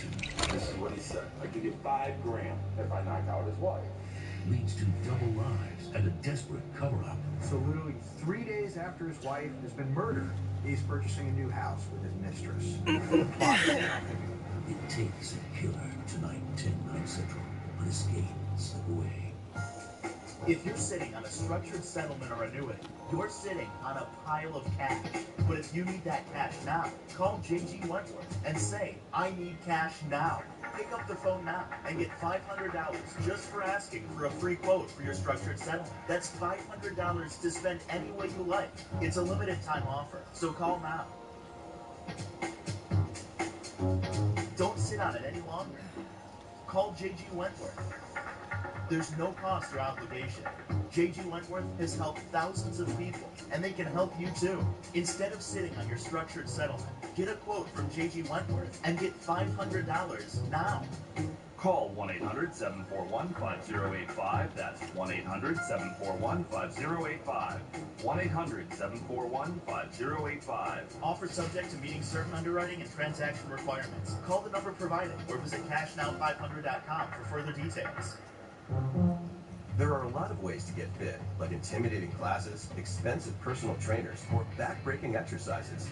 solution. This is what he said. I give you $5 grand if I knock out his wife. Leads to double lives and a desperate cover-up. So literally 3 days after his wife has been murdered, he's purchasing a new house with his mistress. It takes a killer. Tonight, 10/9 Central. On Escape, slip away. If you're sitting on a structured settlement or annuity, you're sitting on a pile of cash. But if you need that cash now, call J.G. Wentworth and say, I need cash now. Pick up the phone now and get $500 just for asking for a free quote for your structured settlement. That's $500 to spend any way you like. It's a limited time offer, so call now. Don't sit on it any longer. Call J.G. Wentworth. There's no cost or obligation. J.G. Wentworth has helped thousands of people, and they can help you too. Instead of sitting on your structured settlement, get a quote from J.G. Wentworth and get $500 now. Call 1-800-741-5085. That's 1-800-741-5085. 1-800-741-5085. Offer subject to meeting certain underwriting and transaction requirements. Call the number provided or visit cashnow500.com for further details. There are a lot of ways to get fit, like intimidating classes, expensive personal trainers, or back-breaking exercises.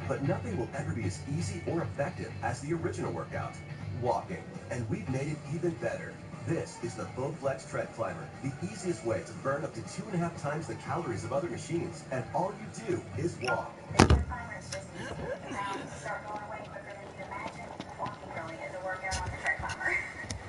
But nothing will ever be as easy or effective as the original workout, walking. And we've made it even better. This is the Bowflex Tread Climber, the easiest way to burn up to 2.5 times the calories of other machines, and all you do is walk. The climber is just easy. The pounds start going away quicker than you'd imagine. Walking really is a workout on the tread climber.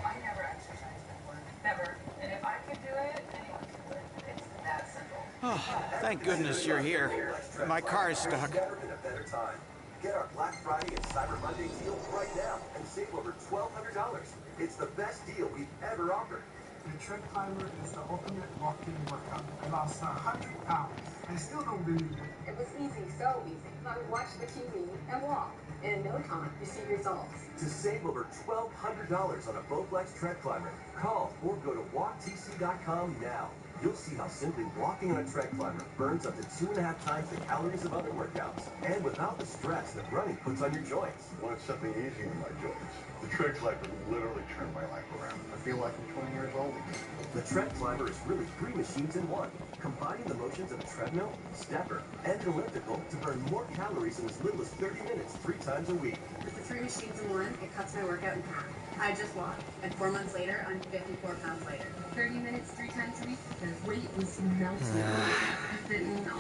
I never exercised before. Never. And if I could do it, anyone could do it. It's that simple. Oh, thank goodness you're here. My car is stuck. Never been a better time. Get our Black Friday and Cyber Monday deal right now and save over $1,200. It's the best deal we've ever offered. The tread climber is the ultimate walking workout. I lost 100 pounds. I still don't believe it. It was easy, so easy. I would watch the TV and walk. And in no time, you see results. To save over $1,200 on a Bowflex Tread Climber, call or go to walktc.com now. You'll see how simply walking on a tread climber burns up to 2.5 times the calories of other workouts, and without the stress that running puts on your joints. I wanted something easy in my joints. The tread climber literally turned my life around. I feel like I'm 20 years old again. The tread climber is really 3 machines in one, combining the motions of a treadmill, stepper, and an elliptical to burn more calories in as little as 30 minutes 3 times a week. With the 3 machines in one, it cuts my workout in half. I just walked, and 4 months later, I'm 54 pounds lighter. 30 minutes 3 times a week, the weight was melting.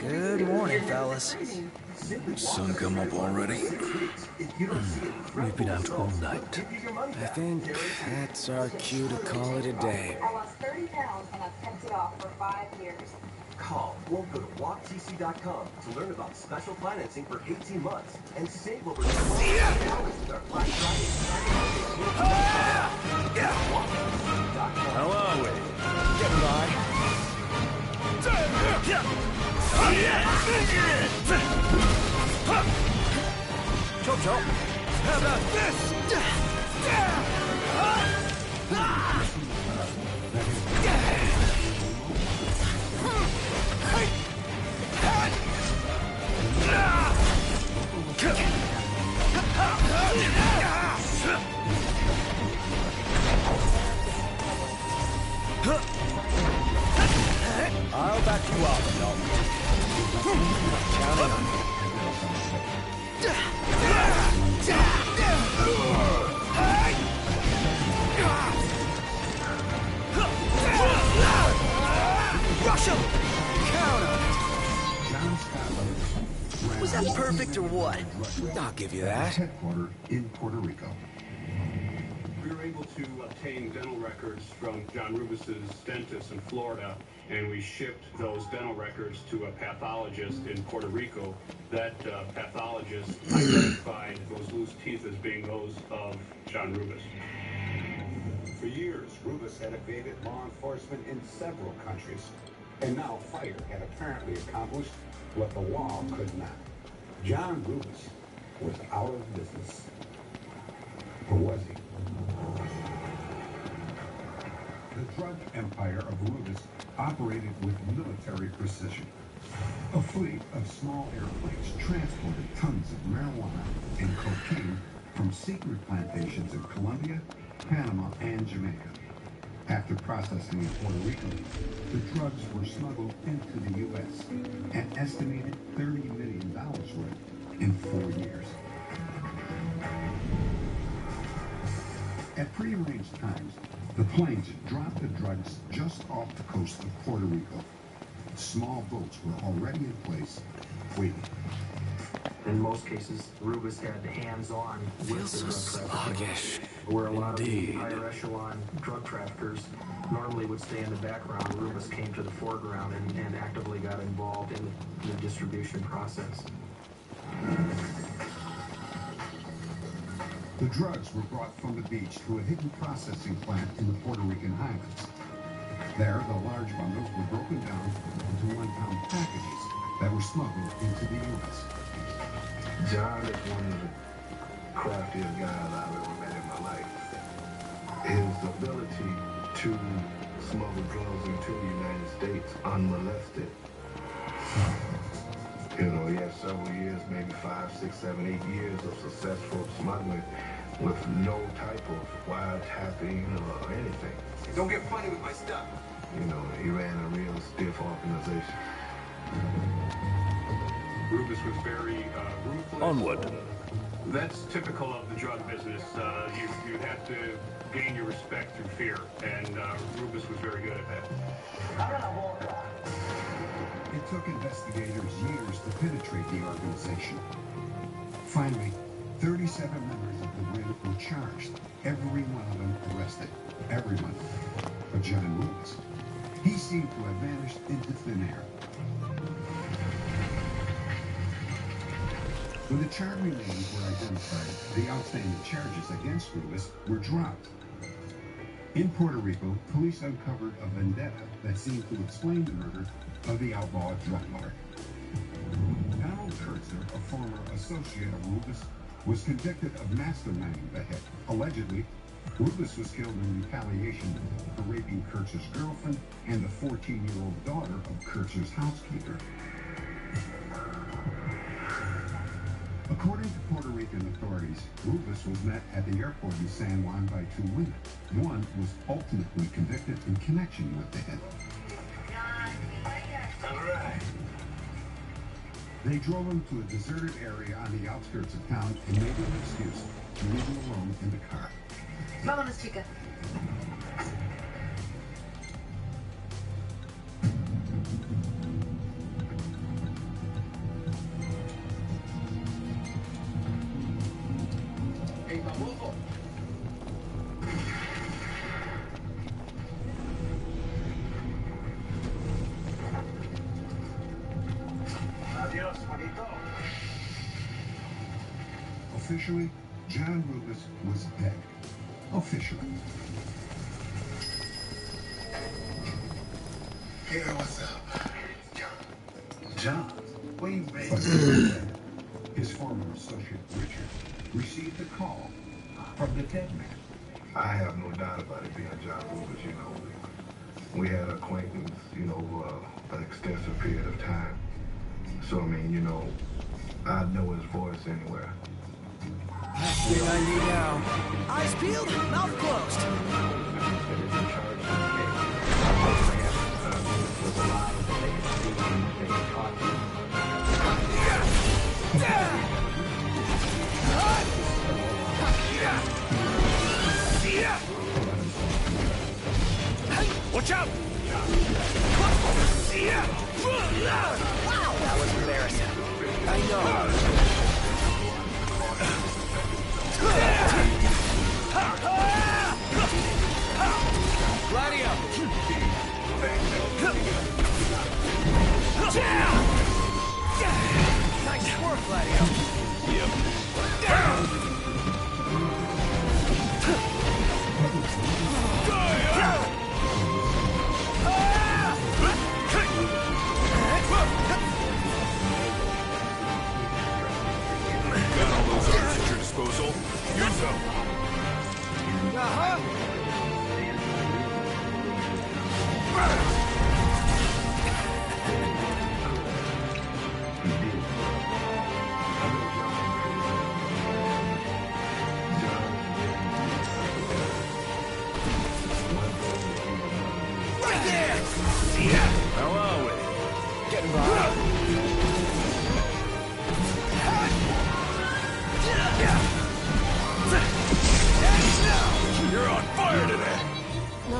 Good morning, fellas. Sun come up already? We've been out all night. I think that's our cue to call it a day. I lost 30 pounds, and I've kept it off for 5 years. Call or go to walktc.com to learn about special financing for 18 months and save over $12,000 with our Black Friday. How long? Getting by. Chop. How about this? I'll back you up, Dalton. Counting on you. Rush him! Count on it. Was that perfect or what? I'll give you that. Headquartered in Puerto Rico. We were able to obtain dental records from John Rubis's dentist in Florida, and we shipped those dental records to a pathologist in Puerto Rico. That pathologist identified those loose teeth as being those of John Rubis. For years, Rubis had evaded law enforcement in several countries, and now Fire had apparently accomplished what the law could not. John Rubis was out of business. Or was he? The drug empire of Rubis operated with military precision. A fleet of small airplanes transported tons of marijuana and cocaine from secret plantations in Colombia, Panama, and Jamaica. After processing in Puerto Rico, the drugs were smuggled into the U.S. an estimated $30 million worth in 4 years. At prearranged times, the planes dropped the drugs just off the coast of Puerto Rico. Small boats were already in place, waiting. In most cases, Rubus had hands-on with Feels the so drug trafficking, sluggish. where a lot Indeed. of the higher echelon drug traffickers normally would stay in the background. Rubus came to the foreground and actively got involved in the distribution process. The drugs were brought from the beach to a hidden processing plant in the Puerto Rican highlands. There, the large bundles were broken down into 1-pound packages that were smuggled into the U.S. John is one of the craftiest guys I've ever met in my life. His ability to smuggle drugs into the United States unmolested. You know, he had several years, maybe 5, 6, 7, 8 years of successful smuggling with no type of wiretapping or anything. Don't get funny with my stuff. You know, he ran a real stiff organization. Rubus was very ruthless. Onward. That's typical of the drug business. You have to gain your respect through fear, and Rubus was very good at that. It took investigators years to penetrate the organization. Finally, 37 members of the ring were charged, every one of them arrested. Everyone but John Rubus. He seemed to have vanished into thin air. When the charging names were identified, the outstanding charges against Rubus were dropped. In Puerto Rico, police uncovered a vendetta that seemed to explain the murder of the outlaw drug lord. Donald Kurtzer, a former associate of Rubus, was convicted of masterminding the hit. Allegedly, Rubus was killed in retaliation for raping Kurtzer's girlfriend and the 14-year-old daughter of Kurtzer's housekeeper. According to Puerto Rican authorities, Rubus was met at the airport in San Juan by 2 women. One was ultimately convicted in connection with the hit. All right. They drove him to a deserted area on the outskirts of town and made an excuse to leave him alone in the car. Vámonos, chica. Hey, baboso. Adios, manito. Officially, John Rubus was dead. Officially. Hey, what's up? John, what you been? His former associate Richard received a call from the dead man. I have no doubt about it being John Rubus, you know. We had acquaintance, you know, an extensive period of time. So, I mean, you know, I'd know his voice anywhere. That's what I need now. Eyes peeled, mouth closed. Watch out! Wow, that was embarrassing. I know. Gladio! Nice work, Gladio. Got all those arms at your disposal. Use them.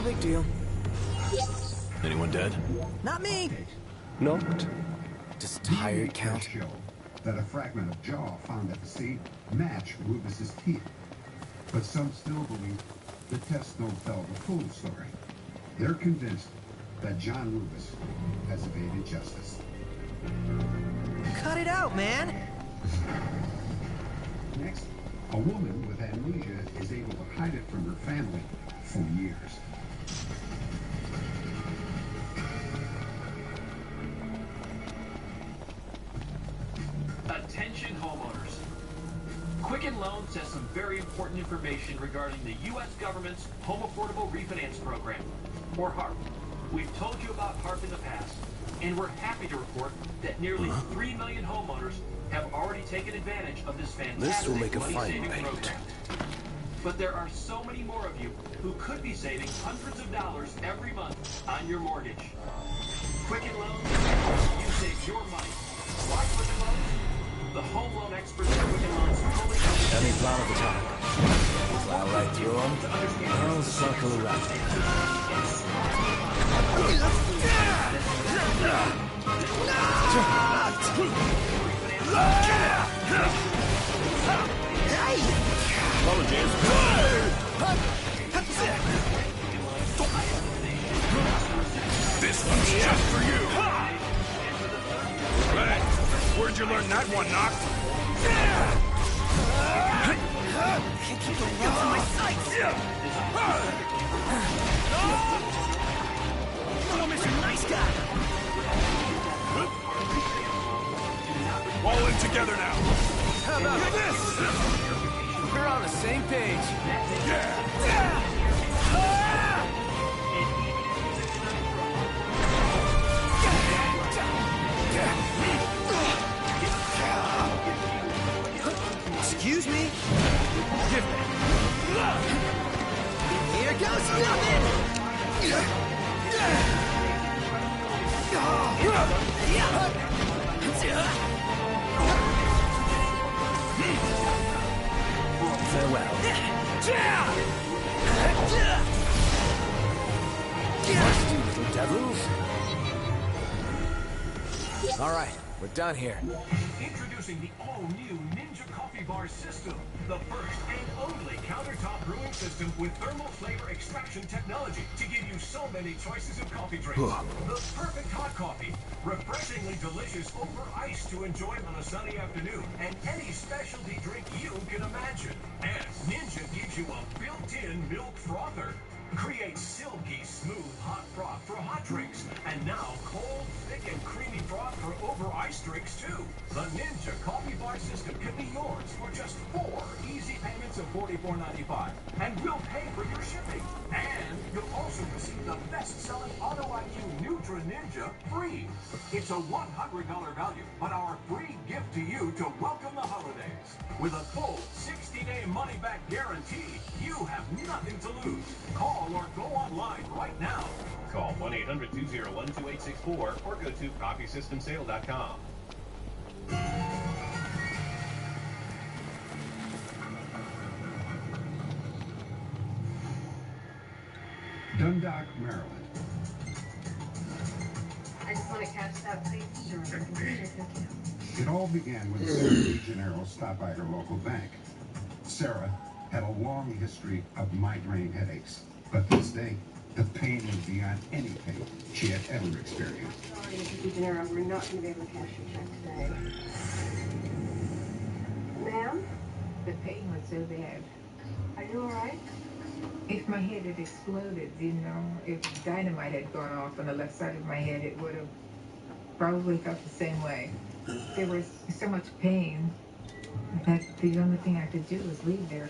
big deal. Anyone dead? Not me. Not. Does tired count? Show that a fragment of jaw found at the scene matched Rubus's teeth. But some still believe the tests don't tell the full story. They're convinced that John Rubus has evaded justice. Cut it out, man! Next, a woman with amnesia is able to hide it from her family for years. Attention homeowners. Quicken Loans has some very important information regarding the U.S. government's Home Affordable Refinance Program, or HARP. We've told you about HARP in the past, and we're happy to report that nearly 3 million homeowners have already taken advantage of this fantastic money-saving program. But there are so many more of you who could be saving hundreds of dollars every month on your mortgage. Quicken Loans, you save your money. Why Quicken Loans? The home loan experts at Quicken Loans fully understand. Any plan of attack? Fly right through them. I'll circle around. Apologies. This one's just for you. Right. Where'd you learn that one, Knock? Can't keep the rounds in my sights! Oh, Mr. Nice Guy! All in together now. How about this? We're on the same page. Excuse me? Give me. Here goes nothing! Farewell. You little devils. All right, we're done here. Introducing the all-new Ninja Coffee Bar System, the first and only countertop brewing system with thermal flavor extraction technology to give you so many choices of coffee drinks. The perfect hot coffee, refreshingly delicious over ice to enjoy on a sunny afternoon, and any specialty drink you can imagine. And Ninja gives you a built-in milk frother. Create silky, smooth, hot froth for hot drinks. And now cold, thick, and creamy froth for over ice drinks, too. The Ninja Coffee Bar System can be yours for just 4 easy payments of $44.95. And we'll pay for your shipping. And you'll also receive the best-selling Auto IQ Nutra Ninja free. It's a $100 value, but our free gift to you to welcome the holidays. With a full 60-day money-back guarantee, you have nothing to lose. Call or go online right now. Call 1-800-201-2864 or go to coffeesystemsale.com. Dundalk, Maryland. I just want to catch that passenger. It all began when Sarah DeGennaro stopped by her local bank. Sarah had a long history of migraine headaches, but this day, the pain was beyond anything she had ever experienced. Sorry, Mr. DeGennaro, we're not going to be able to cash your check today. Ma'am? The pain was so bad. Are you all right? If my head had exploded, you know, if dynamite had gone off on the left side of my head, it would have probably felt the same way. There was so much pain that the only thing I could do was leave there.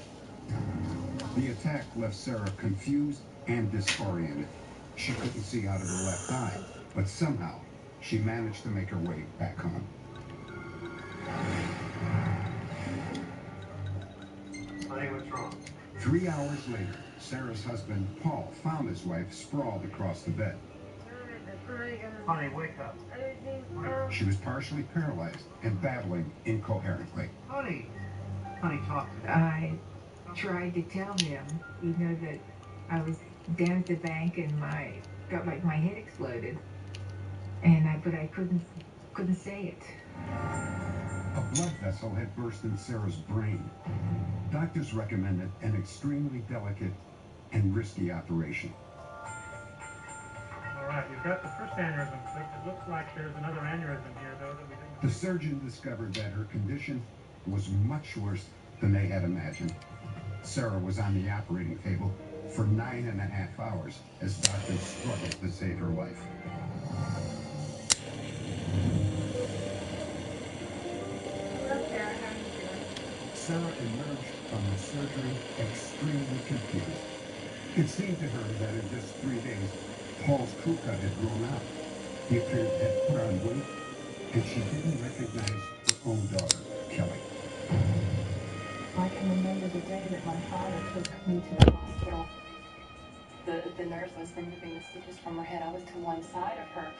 The attack left Sarah confused and disoriented. She couldn't see out of her left eye, but somehow she managed to make her way back home. Honey, what's wrong? 3 hours later, Sarah's husband, Paul, found his wife sprawled across the bed. Honey, wake up. She was partially paralyzed and babbling incoherently. Honey, talk to me. I tried to tell him, you know, that I was down at the bank, and felt like my head exploded, but I couldn't say it. A blood vessel had burst in Sarah's brain. Doctors recommended an extremely delicate and risky operation. All right, you've got the first aneurysm clipped. It looks like there's another aneurysm here, though, that we didn't... The surgeon discovered that her condition was much worse than they had imagined. Sarah was on the operating table for 9.5 hours as doctors struggled to save her life. Sarah emerged from the surgery extremely confused. It seemed to her that in just 3 days, Paul's crew cut had grown out. He appeared to have put on weight, and she didn't recognize her own daughter, Kelly. I can remember the day that my father took me to the hospital. The nurse was removing the stitches from her head. I was to one side of her,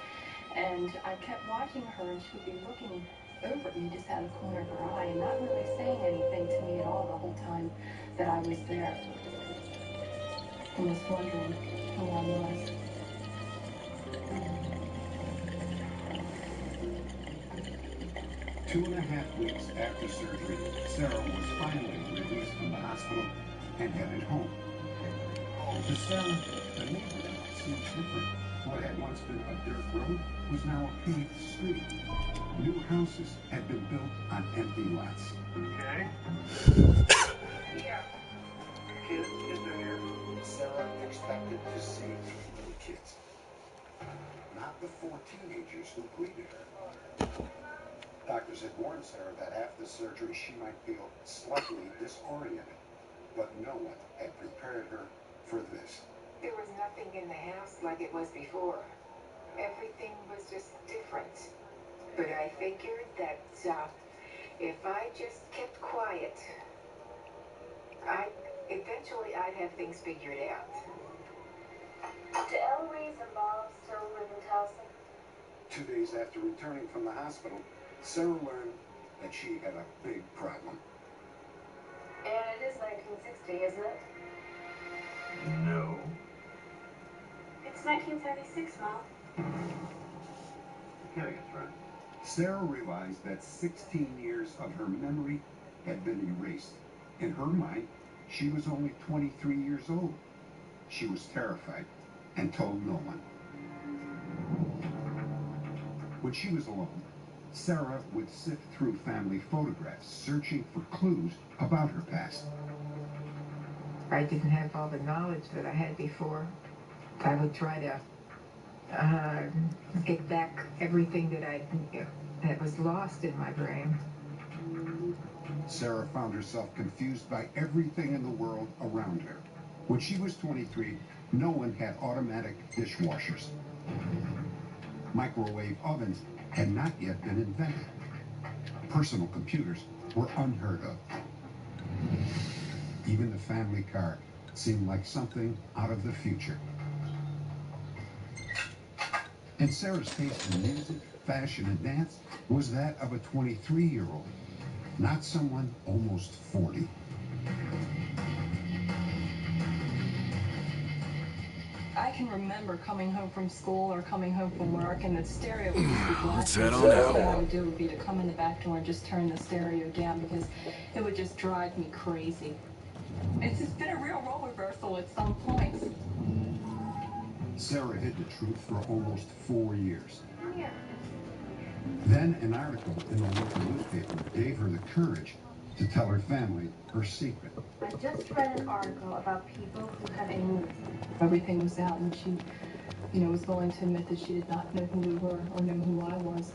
and I kept watching her, and she would be looking over at me just out of the corner of her eye and not really saying anything to me at all the whole time that I was there. I was wondering who I was. Two and a half weeks after surgery, Sarah was finally released from the hospital and headed home. To Sarah, the neighborhood seemed different. What had once been a dirt road was now a paved street. New houses had been built on empty lots. Okay. Yeah. Kids, they're here. Sarah expected to see little kids. Not the 4 teenagers who greeted her. Doctors had warned Sarah that after surgery she might feel slightly disoriented, but no one had prepared her for this. There was nothing in the house like it was before. Everything was just different. But I figured that if I just kept quiet, eventually I'd have things figured out. Do Eloise and Bob still live in Towson? 2 days after returning from the hospital, Sarah learned that she had a big problem. And it is 1960, isn't it? No. It's 1976, Mom. You're getting it right. Sarah realized that 16 years of her memory had been erased. In her mind, she was only 23 years old. She was terrified and told no one. When she was alone, Sarah would sift through family photographs, searching for clues about her past. I didn't have all the knowledge that I had before. I would try to get back everything that was lost in my brain. Sarah found herself confused by everything in the world around her. When she was 23, no one had automatic dishwashers. Microwave ovens had not yet been invented. Personal computers were unheard of. Even the family car seemed like something out of the future. And Sarah's taste in music, fashion, and dance was that of a 23-year-old, not someone almost 40. I can remember coming home from school or coming home from work, and the stereo would just be blasting. Let's head on So out. what I would do would be to come in the back door and just turn the stereo down because it would just drive me crazy. It's just been a real role reversal at some points. Sarah hid the truth for almost 4 years. Yeah. Then an article in the local newspaper gave her the courage to tell her family her secret. I just read an article about people who have aneurysm. Everything was out, and she, was willing to admit that she did not know who we were or know who I was.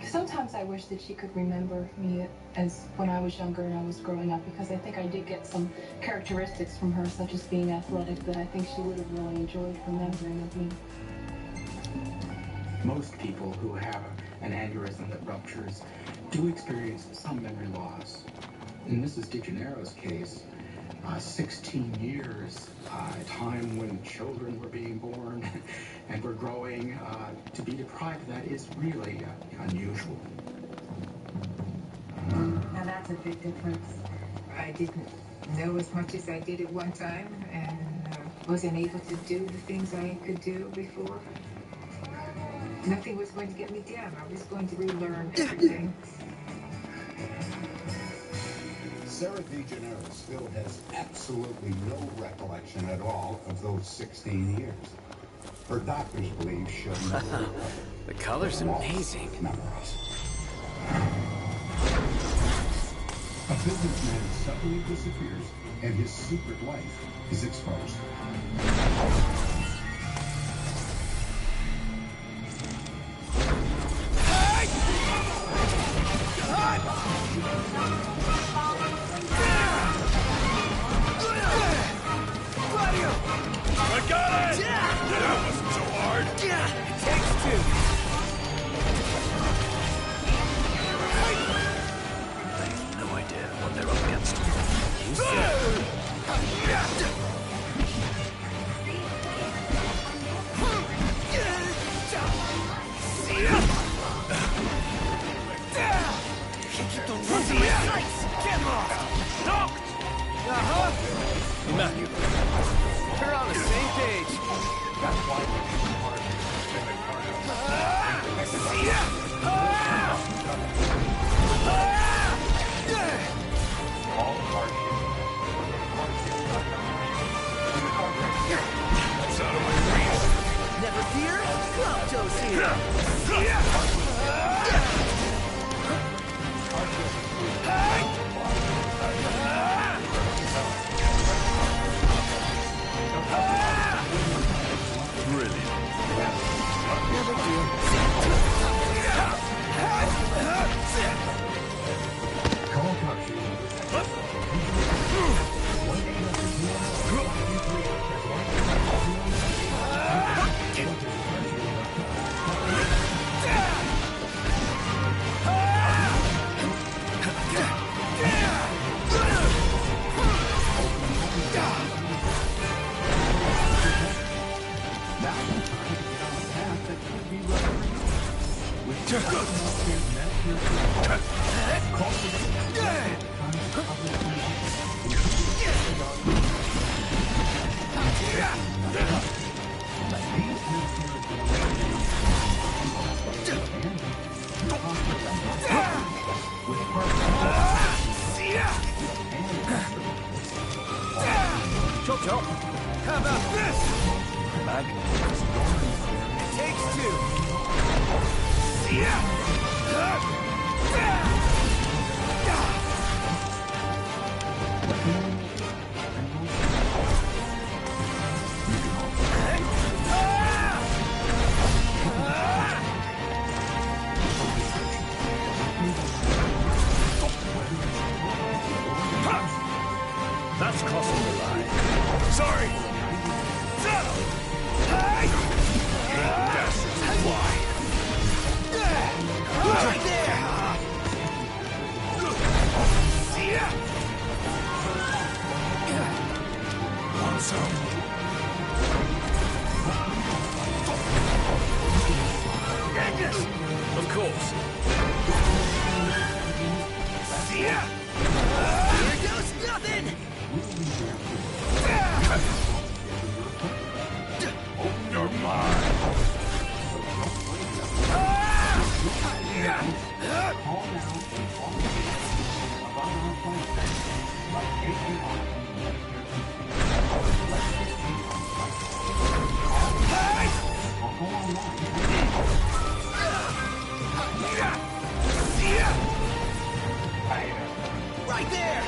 Sometimes I wish that she could remember me as when I was younger and I was growing up, because I think I did get some characteristics from her, such as being athletic, that I think she would have really enjoyed remembering of me. Most people who have an aneurysm that ruptures do experience some memory loss. In Mrs. DeGennaro's case, 16 years, a time when children were being born and were growing, to be deprived of that is really unusual. Now that's a big difference. I didn't know as much as I did at one time, and wasn't able to do the things I could do before. Nothing was going to get me down. I was going to relearn everything. Sarah DeGennaro still has absolutely no recollection at all of those 16 years. Her doctors believe she'll never recover. The color's amazing. Memories. A businessman suddenly disappears, and his secret life is exposed. I got it! That wasn't so hard. It takes two. I have no idea what they're up against. You said. Keep the roof in my sights! Get off! Knocked! Matthew, we're on the same page. That's why That's out of my reach. Never fear, Clopto's here. Jojo, how about this? Magnus. It takes two. That's crossing the line. Sorry! Bastards fly! Right there! Want some? Of course. Here goes nothing! You're mine. Right there!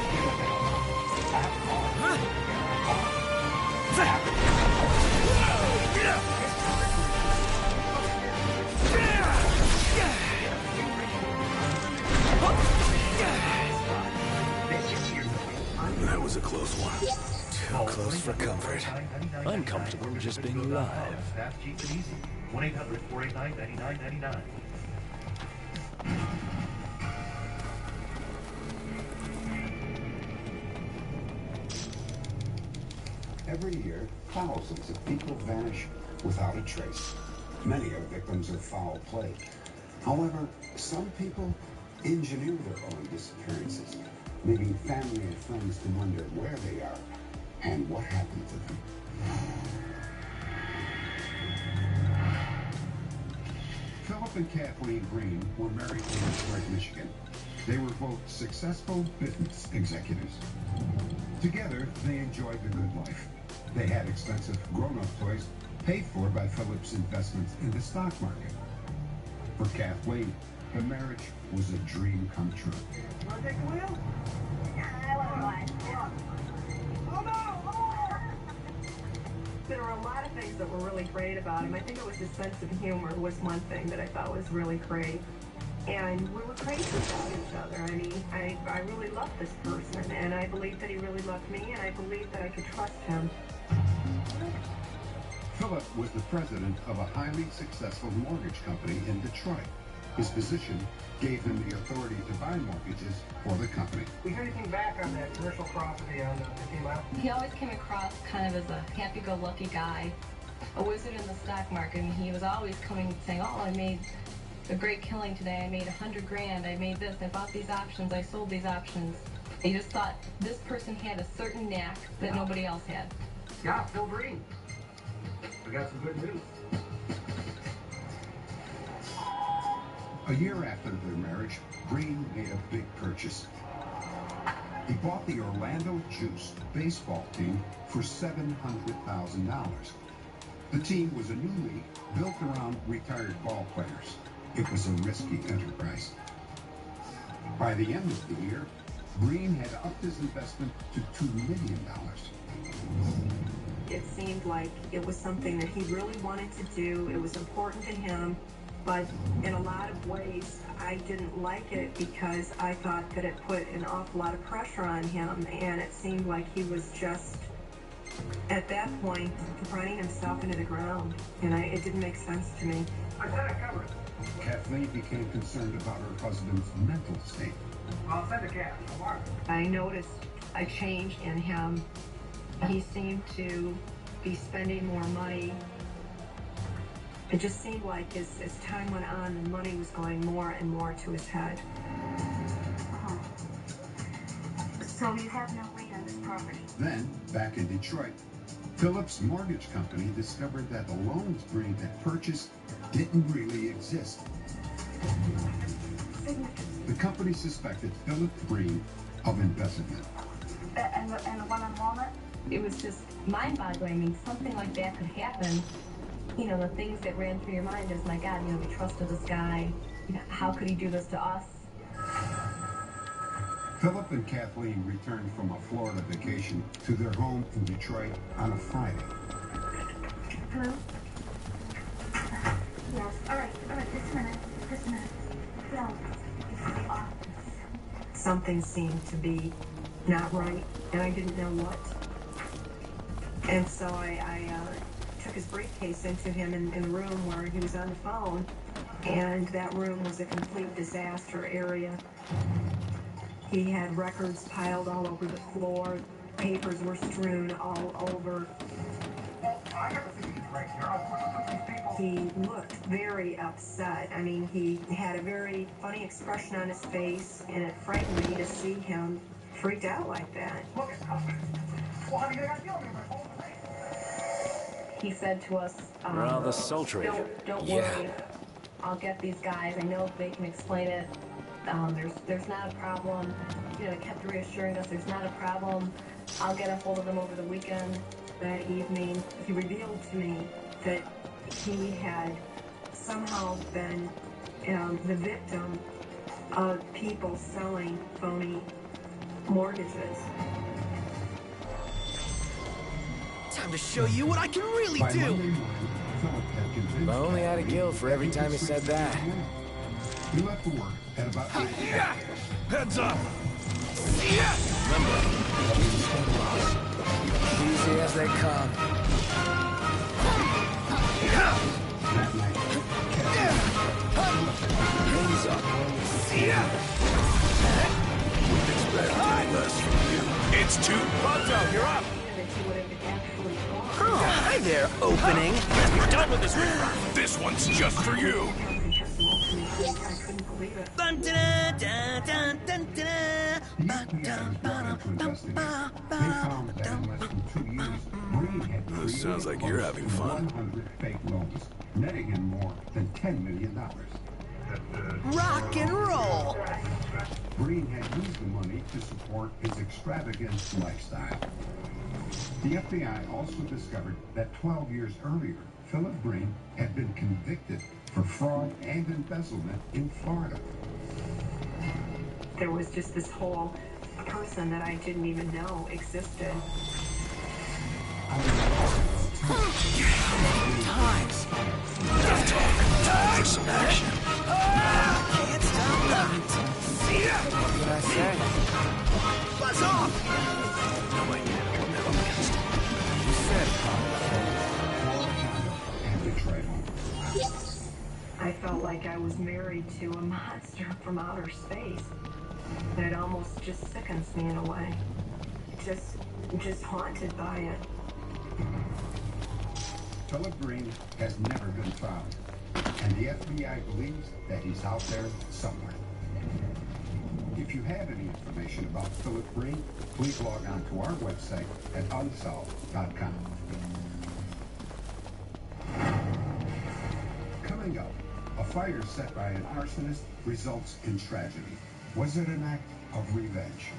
That was a close one. Too close for comfort. I'm comfortable just being alive. Fast, cheap, and easy. 1-800-489-9999. Every year, thousands of people vanish without a trace. Many are victims of foul play. However, some people engineer their own disappearances, leaving family and friends to wonder where they are and what happened to them. Philip and Kathleen Green were married in Detroit, Michigan. They were both successful business executives. Together, they enjoyed the good life. They had expensive grown-up toys paid for by Philip's investments in the stock market. For Kathleen, the marriage was a dream come true. Want to take the wheel? I want to watch. Oh no! Oh! There were a lot of things that were really great about him. I think it was his sense of humor was one thing that I thought was really great. And we were crazy about each other. I mean, I really loved this person, and I believed that he really loved me, and I believed that I could trust him. Philip was the president of a highly successful mortgage company in Detroit. His position gave him the authority to buy mortgages for the company. We hear anything back on that commercial property on that came out? He always came across kind of as a happy-go-lucky guy, a wizard in the stock market. I mean, he was always coming saying, oh, I made a great killing today. I made $100 grand. I made this. I bought these options. I sold these options. He just thought this person had a certain knack that nobody else had. Yeah, Phil Green. We got some good news. A year after their marriage, Green made a big purchase. He bought the Orlando Juice baseball team for $700,000. The team was a new league built around retired ball players. It was a risky enterprise. By the end of the year, Green had upped his investment to $2 million. It seemed like it was something that he really wanted to do. It was important to him, but in a lot of ways, I didn't like it because I thought that it put an awful lot of pressure on him, and it seemed like he was just, at that point, running himself into the ground, and it didn't make sense to me. I said I covered it. Kathleen became concerned about her husband's mental state. I'll send a cab. I noticed a change in him. He seemed to be spending more money. It just seemed like as time went on, the money was going more and more to his head. So you have no lien on this property? Then, back in Detroit, Philip's mortgage company discovered that the loans Green had purchased didn't really exist. The company suspected Philip Green of embezzlement. And the one on Walnut? It was just mind-boggling. I mean, something like that could happen. You know, the things that ran through your mind is, my God, you know, we trusted this guy. You know, how could he do this to us? Philip and Kathleen returned from a Florida vacation to their home in Detroit on a Friday. Hello? Yes. All right, just a minute. Phil, this is the office. Something seemed to be not right, and I didn't know what. And so I took his briefcase into him in the room where he was on the phone, and that room was a complete disaster area. He had records piled all over the floor, papers were strewn all over. He looked very upset. I mean, he had a very funny expression on his face, and it frightened me to see him freaked out like that. He said to us, rather sultry. Don't worry. I'll get these guys. I know they can explain it. There's not a problem. You know, he kept reassuring us there's not a problem. I'll get a hold of them over the weekend. That evening, he revealed to me that he had somehow been the victim of people selling phony mortgages. Time to show you what I can really do! If I only had a gill for every time he said that. He left for work at about 8 o'clock. Heads up! Remember, easy as they come. Hands up. Wouldn't expect any less from you. It's too... Bonzo, you're up! Oh, hi there, opening. Let's be done with this riffraff. This one's just for you. They found that in less than 2 years, Green had Sounds like you're having fun. 100 fake loans, netting him more than $10 million. Rock and roll! Breen had used the money to support his extravagant lifestyle. The FBI also discovered that 12 years earlier, Philip Breen had been convicted for fraud and embezzlement in Florida. There was just this whole person that I didn't even know existed. Times. Take some action. Can't stop that. What did I say? Buzz off! No idea what I'm up against. You said. I felt like I was married to a monster from outer space. And it almost just sickens me in a way. Just haunted by it. Philip Breen has never been found, and the FBI believes that he's out there somewhere. If you have any information about Philip Breen, please log on to our website at unsolved.com. Coming up, a fire set by an arsonist results in tragedy. Was it an act of revenge?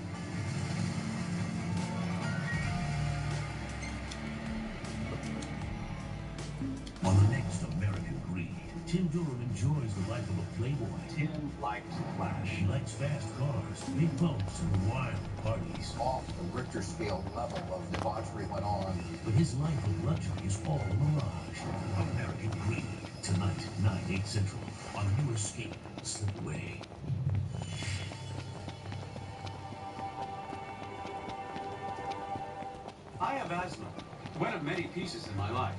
On the next American Greed, Tim Durham enjoys the life of a playboy. Tim likes flash. He likes fast cars, big boats, and wild parties. Off the Richter scale level of debauchery went on. But his life of luxury is all a mirage. American Greed, tonight, 9/8 Central, on New Escape, Slip Away. I have asthma, one of many pieces in my life.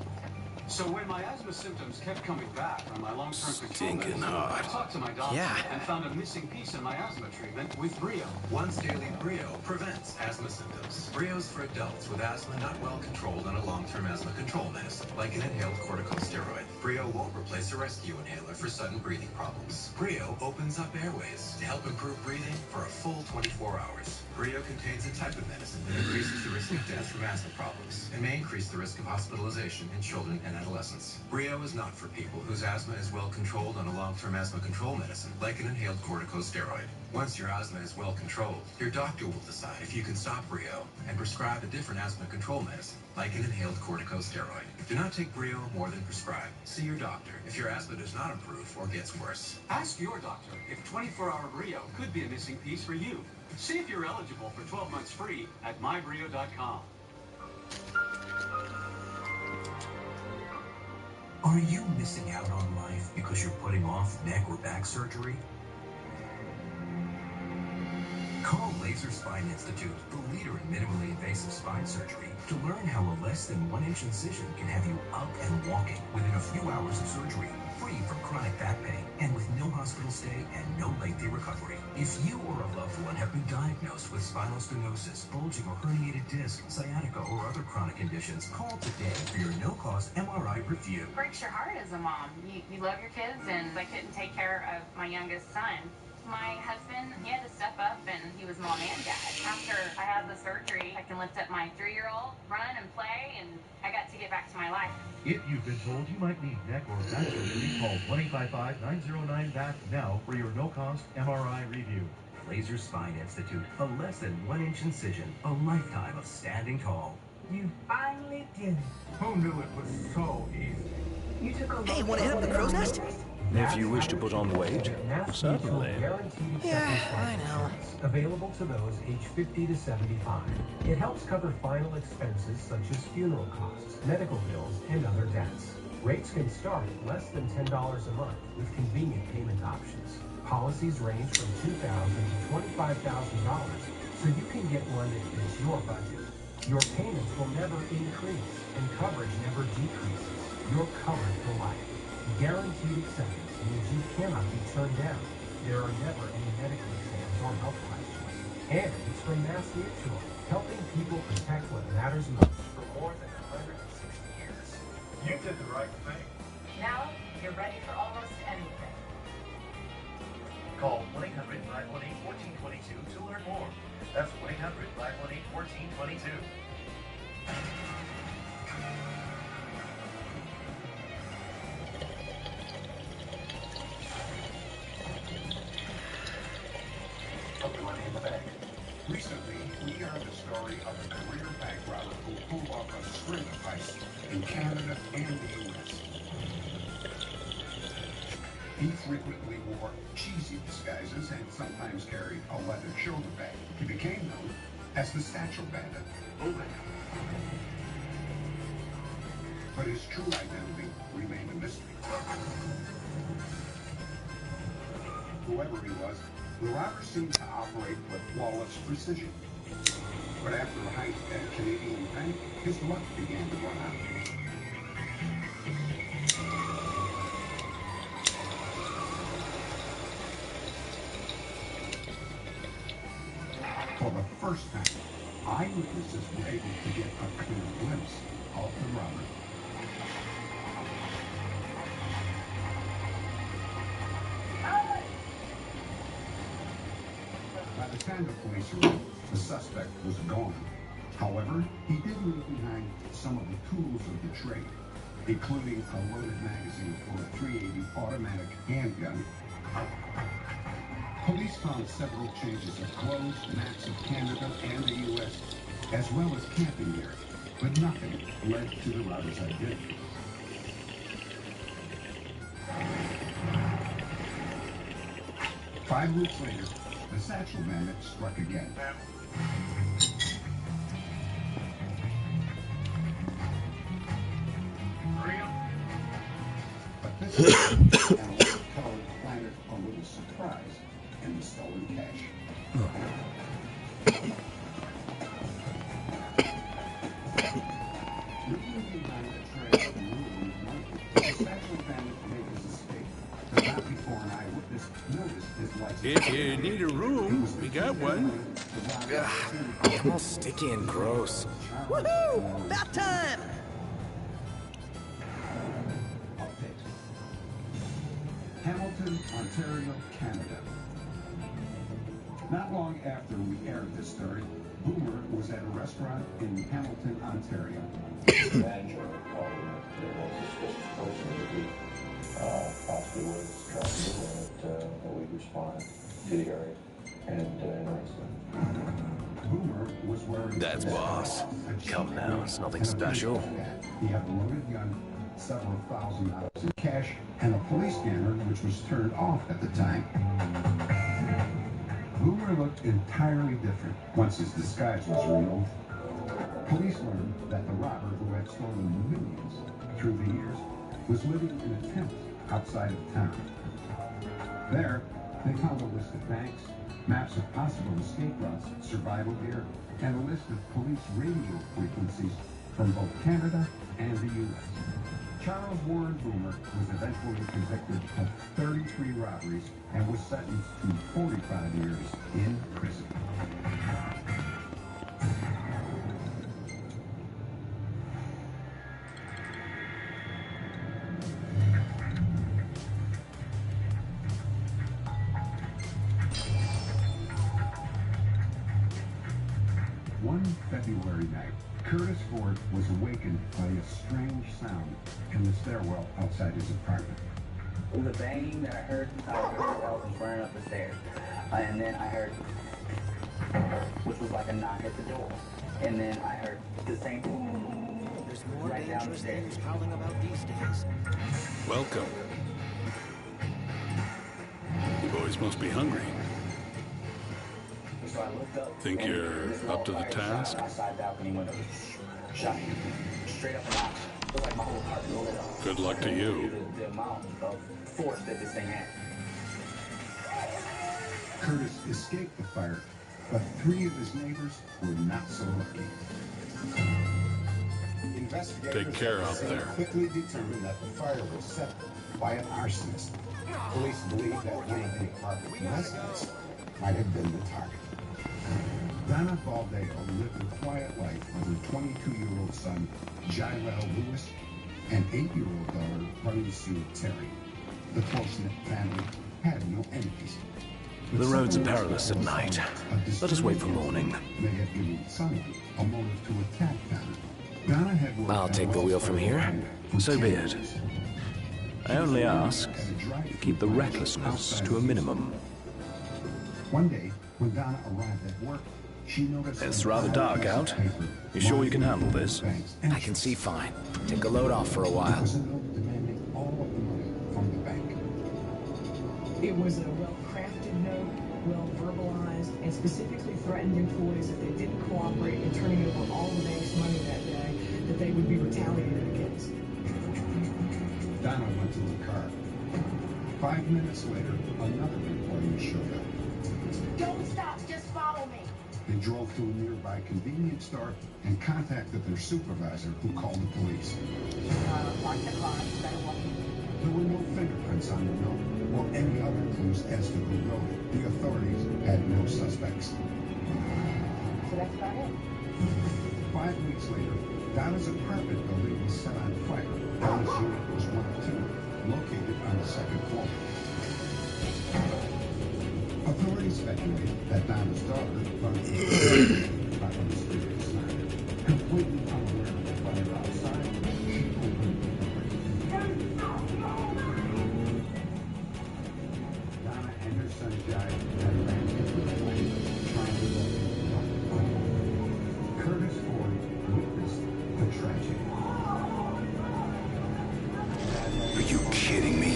So when my asthma symptoms kept coming back on my long-term control medicine, I talked to my doctor and found a missing piece in my asthma treatment with Brio. Once daily Brio prevents asthma symptoms. Brio's for adults with asthma not well controlled on a long-term asthma control medicine, like an inhaled corticosteroid. Brio won't replace a rescue inhaler for sudden breathing problems. Brio opens up airways to help improve breathing for a full 24 hours. Brio contains a type of medicine that increases the risk of death from asthma problems and may increase the risk of hospitalization in children and adolescents. Brio is not for people whose asthma is well controlled on a long-term asthma control medicine, like an inhaled corticosteroid. Once your asthma is well controlled, your doctor will decide if you can stop Brio and prescribe a different asthma control medicine, like an inhaled corticosteroid. Do not take Brio more than prescribed. See your doctor if your asthma does not improve or gets worse. Ask your doctor if 24-hour Brio could be a missing piece for you. See if you're eligible for 12 months free at mybrio.com. Are you missing out on life because you're putting off neck or back surgery? Call Laser Spine Institute, the leader in minimally invasive spine surgery, to learn how a less than 1-inch incision can have you up and walking within a few hours of surgery, free from chronic back pain, and with no hospital stay and no lengthy recovery. If you or a loved one have been diagnosed with spinal stenosis, bulging or herniated disc, sciatica, or other chronic conditions, call today for your no-cost MRI review. Breaks your heart as a mom. You love your kids, and I couldn't take care of my youngest son. My husband, he had to step up, and he was mom and dad. After I had the surgery, I can lift up my 3-year-old, run and play, and I got to get back to my life. If you've been told you might need neck or back surgery, call 1-855-909-BACK now for your no-cost MRI review. Laser Spine Institute, a less than 1-inch incision, a lifetime of standing tall. You finally did it. Who knew it was so easy? You took a Hey, want to hit up the crow's nest? If you wish to put on weight, certainly. Yeah, I know. Available to those aged 50 to 75. It helps cover final expenses such as funeral costs, medical bills, and other debts. Rates can start at less than $10 a month with convenient payment options. Policies range from $2,000 to $25,000, so you can get one that fits your budget. Your payments will never increase, and coverage never decreases. You're covered for life. Guaranteed acceptance means you cannot be turned down. There are never any medical exams or health questions. And it's from Mass Mutual, helping people protect what matters most for more than 160 years. You did the right thing. Now, you're ready for almost anything. Call 1-800-518-1422 to learn more. That's 1-800-518-1422. story of a career bank robber who pulled off a string of heists in Canada and the U.S. He frequently wore cheesy disguises and sometimes carried a leather shoulder bag. He became known as the Satchel Bandit. But his true identity remained a mystery. Whoever he was, the robber seemed to operate with flawless precision. But after a heist at a Canadian bank, his luck began to run out. For the first time, eyewitnesses were able to get a clear glimpse of the robber. By the time the police arrived, the suspect was gone. However, he did leave behind some of the tools of the trade, including a loaded magazine for a .380 automatic handgun. Police found several changes of clothes, maps of Canada and the U.S., as well as camping gear, but nothing led to the robber's identity. Five weeks later, the Satchel Bandit struck again. But this time, analysts planted a little surprise in the stolen cash. Leaving behind a trail of moving money, the Satchel Bandit made his escape, but not before an eyewitness noticed his license. If you need a room, we got one. Ugh, all sticky and gross. Woohoo! About time! Hamilton, Ontario, Canada. Not long after we aired this story, Boomer was at a restaurant in Hamilton, Ontario. The manager called him that there was a suspicious person that he possibly was trying to do it. We responded to the area and arrested him. Boomer was wearing That's boss. Come now, it's nothing special. He had a loaded gun, several $1,000 in cash, and a police scanner which was turned off at the time. Boomer looked entirely different once his disguise was removed. Police learned that the robber who had stolen millions through the years was living in a tent outside of town. There, they found a list of banks, maps of possible escape routes, survival gear, and a list of police radio frequencies from both Canada and the U.S. Charles Warren Boomer was eventually convicted of 33 robberies and was sentenced to 45 years in prison. One February night, Curtis Ford was awakened by a strange sound in the stairwell outside his apartment. It was a banging that I heard inside of myself and running up the stairs. And then I heard, which was like a knock at the door. And then I heard the same boom. There's more right dangerous things prowling about these days. Welcome. You boys must be hungry. So I looked up. Think you're up to the task? Outside balcony window shot me straight up and out. It was like my whole heart lit up. Good luck to you. The amount of force that this thing had. Curtis escaped the fire, but 3 of his neighbors were not so lucky. Investigators Take care out there. quickly determined that the fire was set by an arsonist. Police believe that one of the apartment residents might have been the target. Donna Baldeo lived a quiet life with her 22-year-old son, Jailel Lewis, and 8-year-old daughter, Bunny Sue Terry. The close-knit family had no enemies. The roads are perilous at night. Let us wait for morning. May have given someone a motive to attack Donna. Donna had worked I'll take the wheel from here. So be it. I only ask you keep the recklessness to a minimum. One day, when Donna arrived at work, She noticed It's rather dark out. You sure you can handle this? I can see fine. Take a load off for a while. demanding all of the money from the bank. It was a well-crafted note, well-verbalized, and specifically threatened employees if they didn't cooperate in turning over all the bank's money that day, that they would be retaliated against. Donna went to the car. 5 minutes later, another employee showed up. Don't stop, just follow me. They drove to a nearby convenience store and contacted their supervisor, who called the police. Park the car, better walk. There were no fingerprints on the note or any other clues as to who wrote it. The authorities had no suspects. So that's about it. 5 weeks later, Donna's apartment building was set on fire. Donna's unit was one of two, located on the second floor. Authorities speculated that Donna's daughter runs by the mysterious sign. Completely unaware of the fire outside, she opened the door. Donna and her son Jai had ran into the flame, trying to locate the Curtis Ford witnessed the tragedy. Are you kidding me?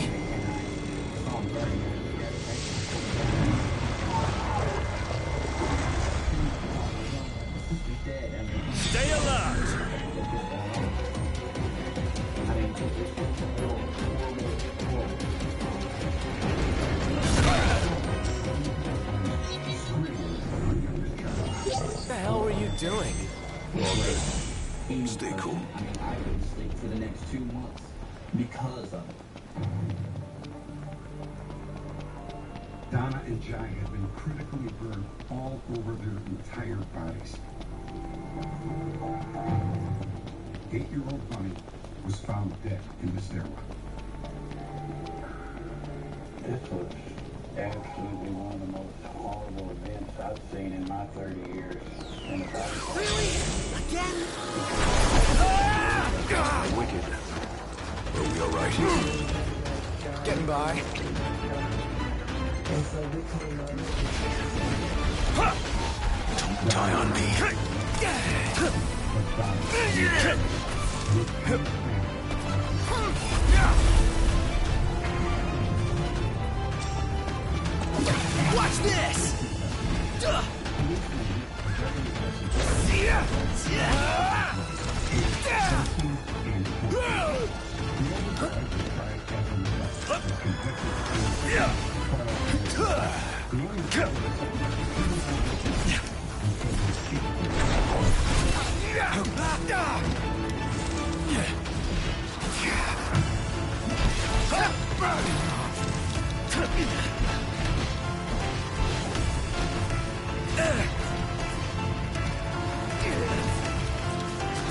Stay alert! What the hell were you doing? Stay cool. I couldn't sleep for the next 2 months because of it. Donna and Jai had been critically burned all over their entire bodies. 8-year-old Bunny was found dead in the stairwell. This was absolutely one of the most horrible events I've seen in my 30 years. And Really? Again? Wicked. Are we alright? Getting by. Don't die on me. Watch this!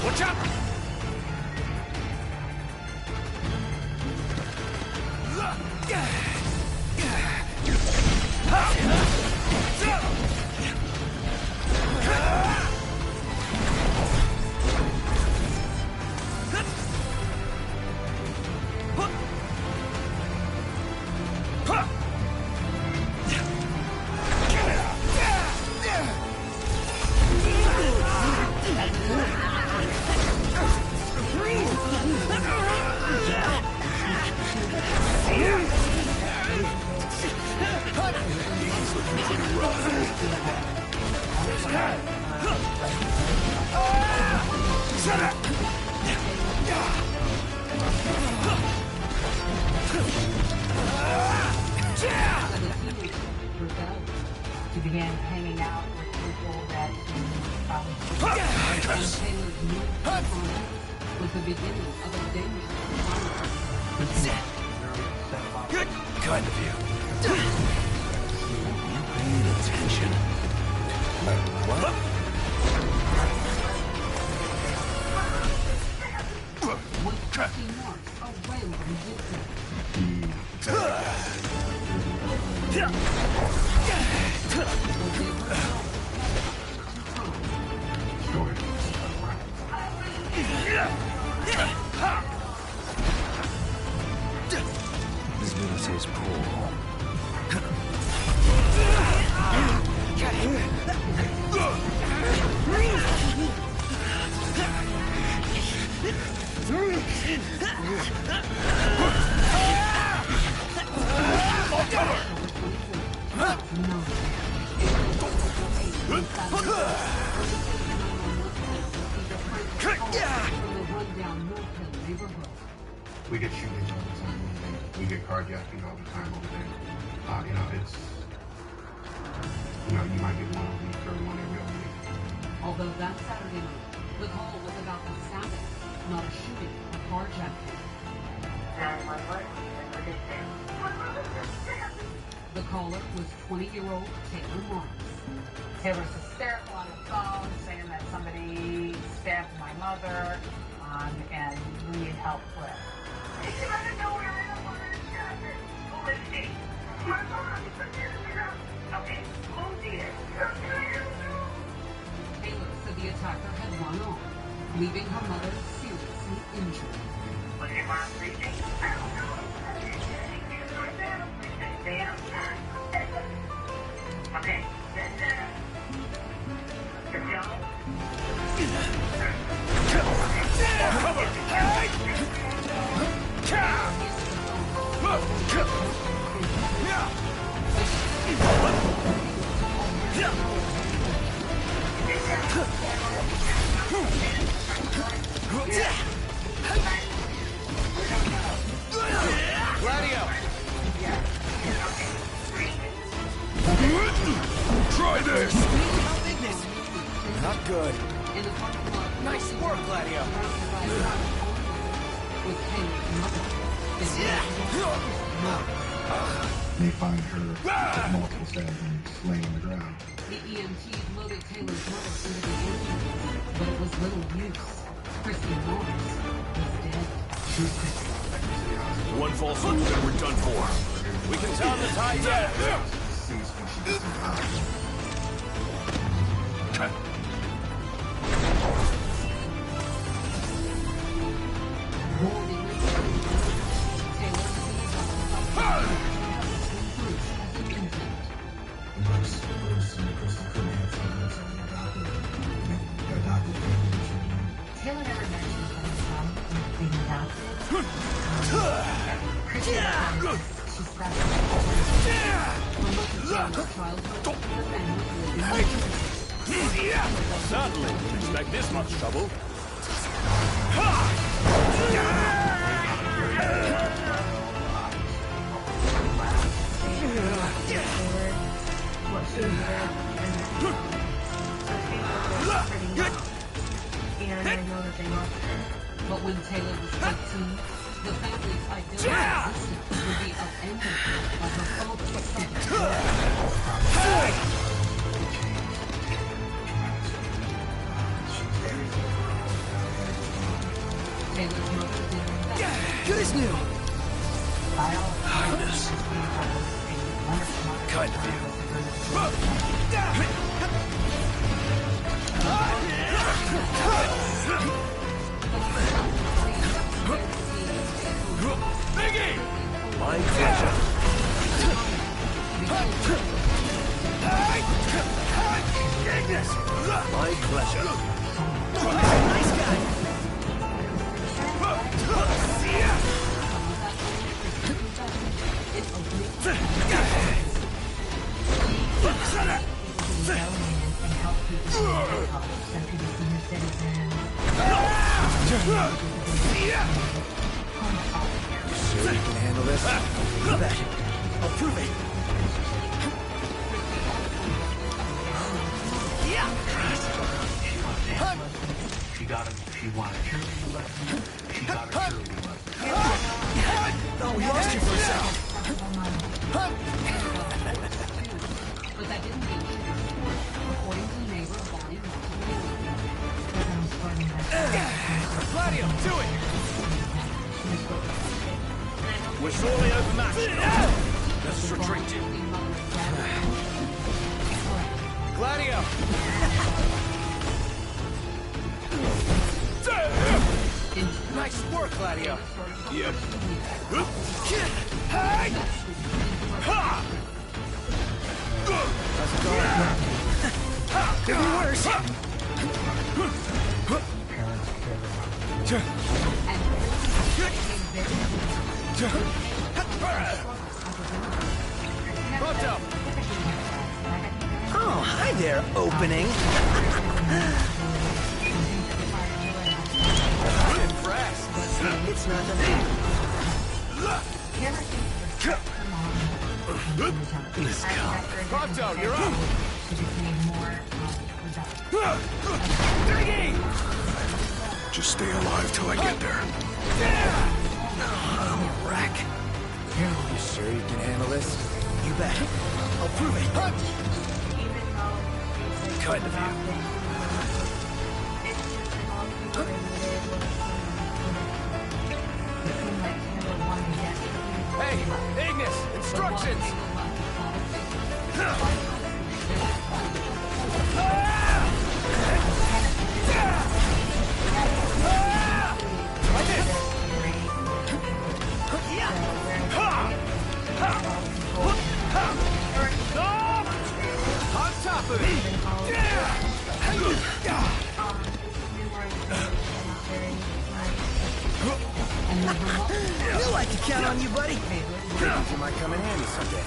Watch out! She began hanging out with people that was the beginning of a dangerous Good kind of you. You paid attention. What? Visibility's poor. Got him! We get shootings all the time over there. We get carjacking all the time over there. You know, it's, you know, you might get one a week or one every other week. Although that Saturday night, the call was about the stabbing, not a shooting or carjacking. The caller was 20-year-old Taylor Morris. Taylor's hysterical on the phone, saying that somebody stabbed my mother, and we need help with. Taylor said the attacker had run off, leaving her mother seriously injured. Try this! Not good. Nice work, Gladio. They find her with multiple stab wounds laying on the ground. The EMTs loaded Taylor's mother into the ambulance, but it was little use. Christy Morris was dead. One false move and we're done for. We can turn the tide yet. Taylor never mentioned that his son was being adopted. Christy she's special. Certainly. Didn't expect this much trouble. And I know that they lost her. But when Taylor was 13, the family's idyllic existence would be upended by her father's Taylor's mother did Good as new. Highness. Kind of you. Biggie! My pleasure. My pleasure. Nice guy. Sure you can handle this? You bet. I'll prove it. She got him. She wanted cheerleading lessons. She got her cheerleading lessons. Oh, we lost you for a second. But that didn't mean she was poor. According to neighbor Bonnie Gladio, do it! We're sorely overmatched. Let's retreat. Gladio! Nice work, Gladio. Yep. How's it going? Could be worse. Oh, hi there, opening. I'm impressed. It's nothing. Let's go. Prompto, you're up! Just stay alive till I get there. I'm a wreck. You sure you can handle this? You bet. I'll prove it. Kind of you. Hey, Ignis! Instructions! On top of it! We'll like to count on you, buddy. You might come in handy someday.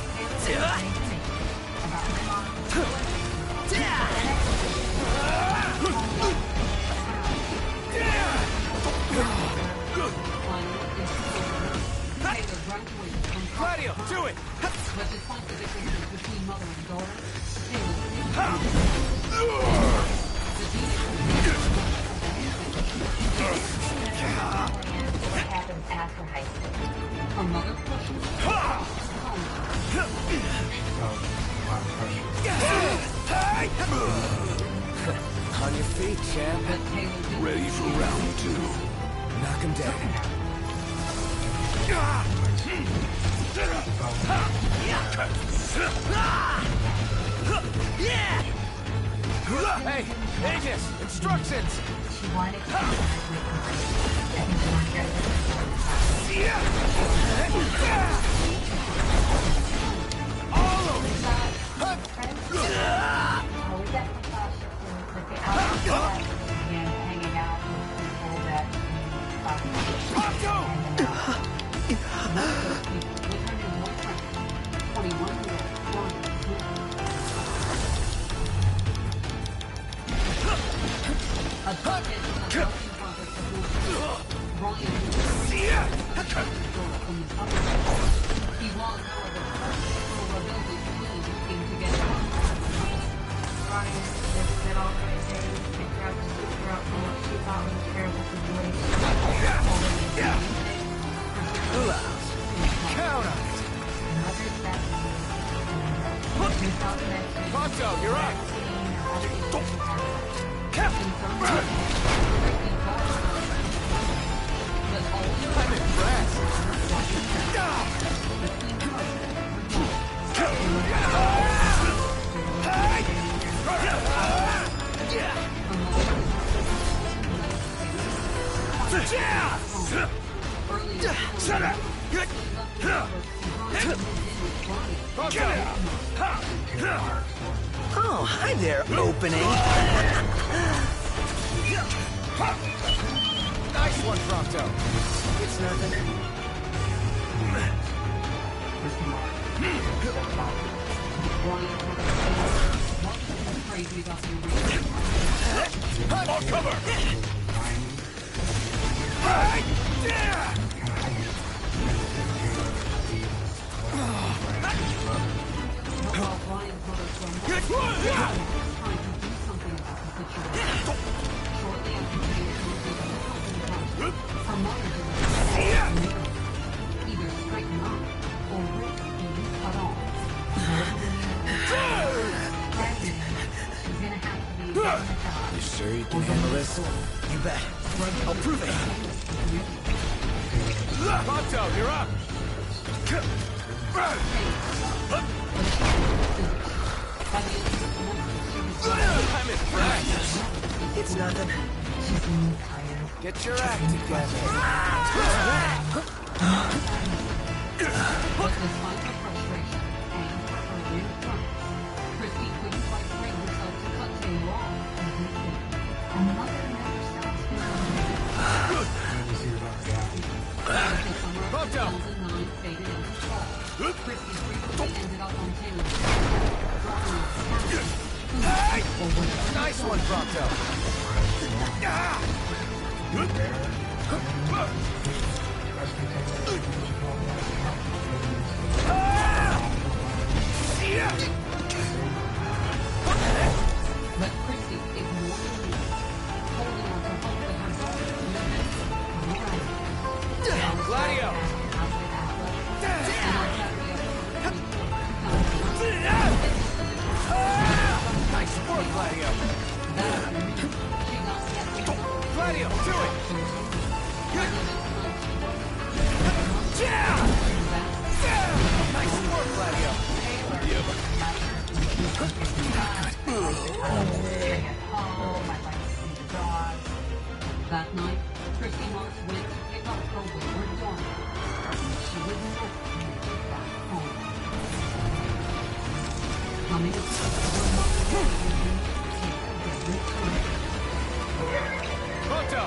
Gladio, do it! But despite the differences between mother and daughter, What happens after high school? her mother On your feet, champ. Ready for round 2. Knock him down. Hey, Ignis! Instructions! She wanted to Pronto, you're up! I'm impressed! Shut up! Oh, hi there, opening. Nice one, Prompto. It's nothing. I'll cover! You sure you can handle this? You bet. I'll prove it. Pronto, you're up! I'm impressed! It's nothing. Get your act together. But despite her frustration and her earlier crimes, Christy couldn't quite bring herself to cut Taylor off completely. And mother never stops being Bumped up. Hey! Nice one, Prompto. But Christy ignored the holding on to hope that her daughter would Gladio! Nice work, Gladio! Gladio, do it! Nice work, Gladio! That night, Christy Marks went to pick up her wayward daughter. She would not make it back home. Coming up, her mother take a deadly turn. Photo!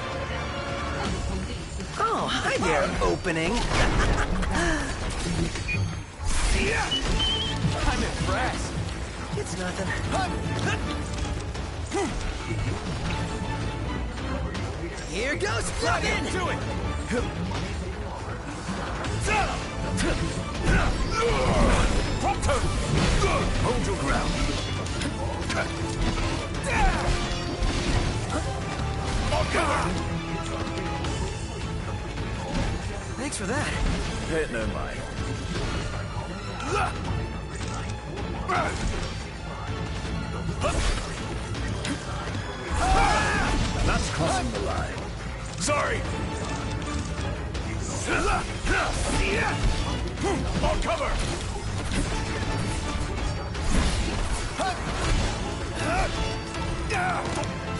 Oh, hi there, opening. I'm impressed. It's nothing. Here goes nothing! Do it! Hold your ground. Thanks for that. Pay it no mind. That's crossing the line. Sorry. On cover.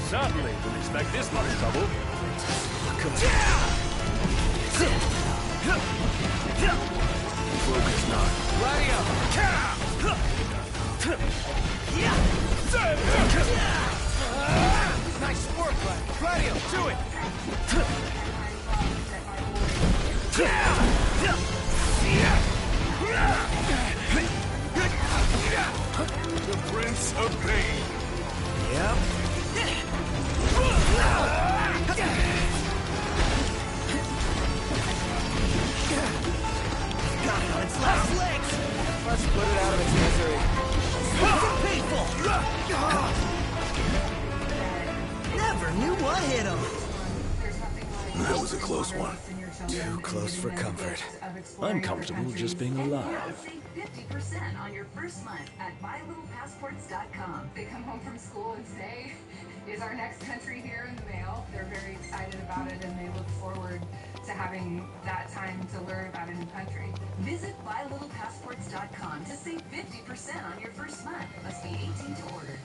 Certainly didn't expect this much trouble. Focus not. Gladio! Nice work, Gladio! Do it! The Prince of Pain. Yep. Got it on its last legs. Let's put it out of its misery. Painful. Never knew what hit him. That was a close one. Too close for comfort. I'm comfortable just being alive. Save 50% on your first month at BuyLittlePassports.com. They come home from school and say, is our next country here in the mail? They're very excited about it and they look forward to having that time to learn about a new country. Visit BuyLittlePassports.com to save 50% on your first month. Must be 18 to order.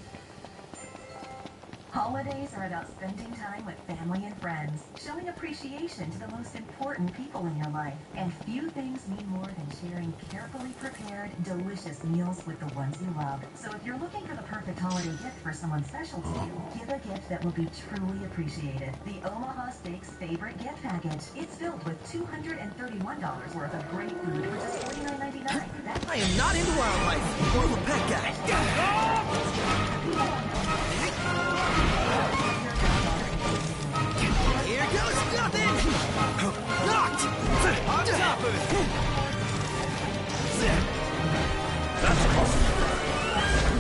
Holidays are about spending time with family and friends, showing appreciation to the most important people in your life. And few things mean more than sharing carefully prepared, delicious meals with the ones you love. So if you're looking for the perfect holiday gift for someone special to you, give a gift that will be truly appreciated. The Omaha Steaks Favorite Gift Package. It's filled with $231 worth of great food for just $49.99. I am not into wildlife. More of a pet guy. Here goes nothing! Knocked! On top of it! That's awesome.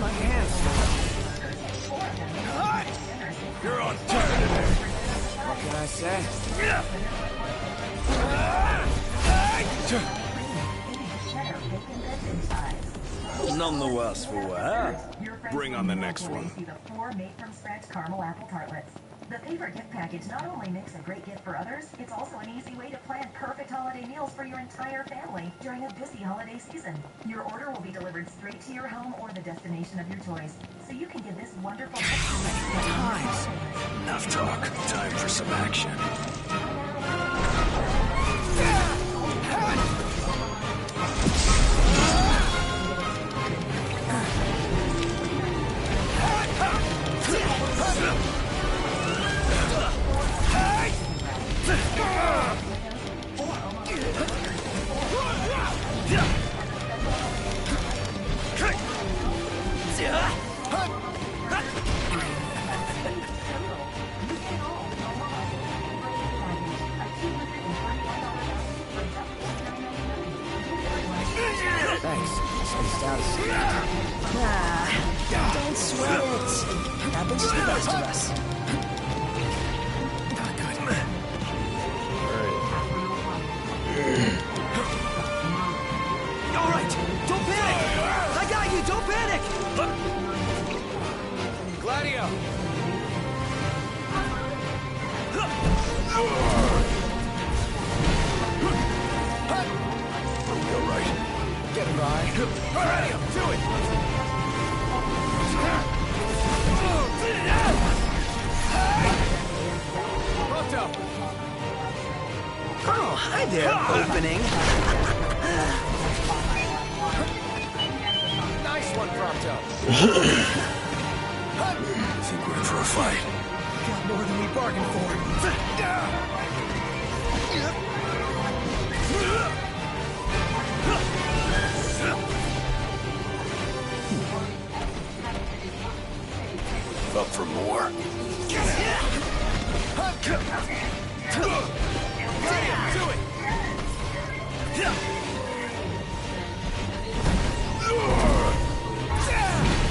My hands. You're on target today. What can I say? None the worse for wear. Bring on the next one. The 4 made-from-scratch caramel apple tartlets. The Favorite Gift Package not only makes a great gift for others, it's also an easy way to plan perfect holiday meals for your entire family during a busy holiday season. Your order will be delivered straight to your home or the destination of your choice, so you can give this wonderful Times. Enough talk. Time for some action. Thanks. Spaced out a second. Don't sweat it. Happens to the best of us. Not good. All right. Don't panic. I got you. Don't panic. Gladio. You're right. Get it right. Gladio, do it. Prompto. Oh, hi there, opening. Nice one, Prompto. Think we're in for a fight. Got more than we bargained for. Up for more. Do it.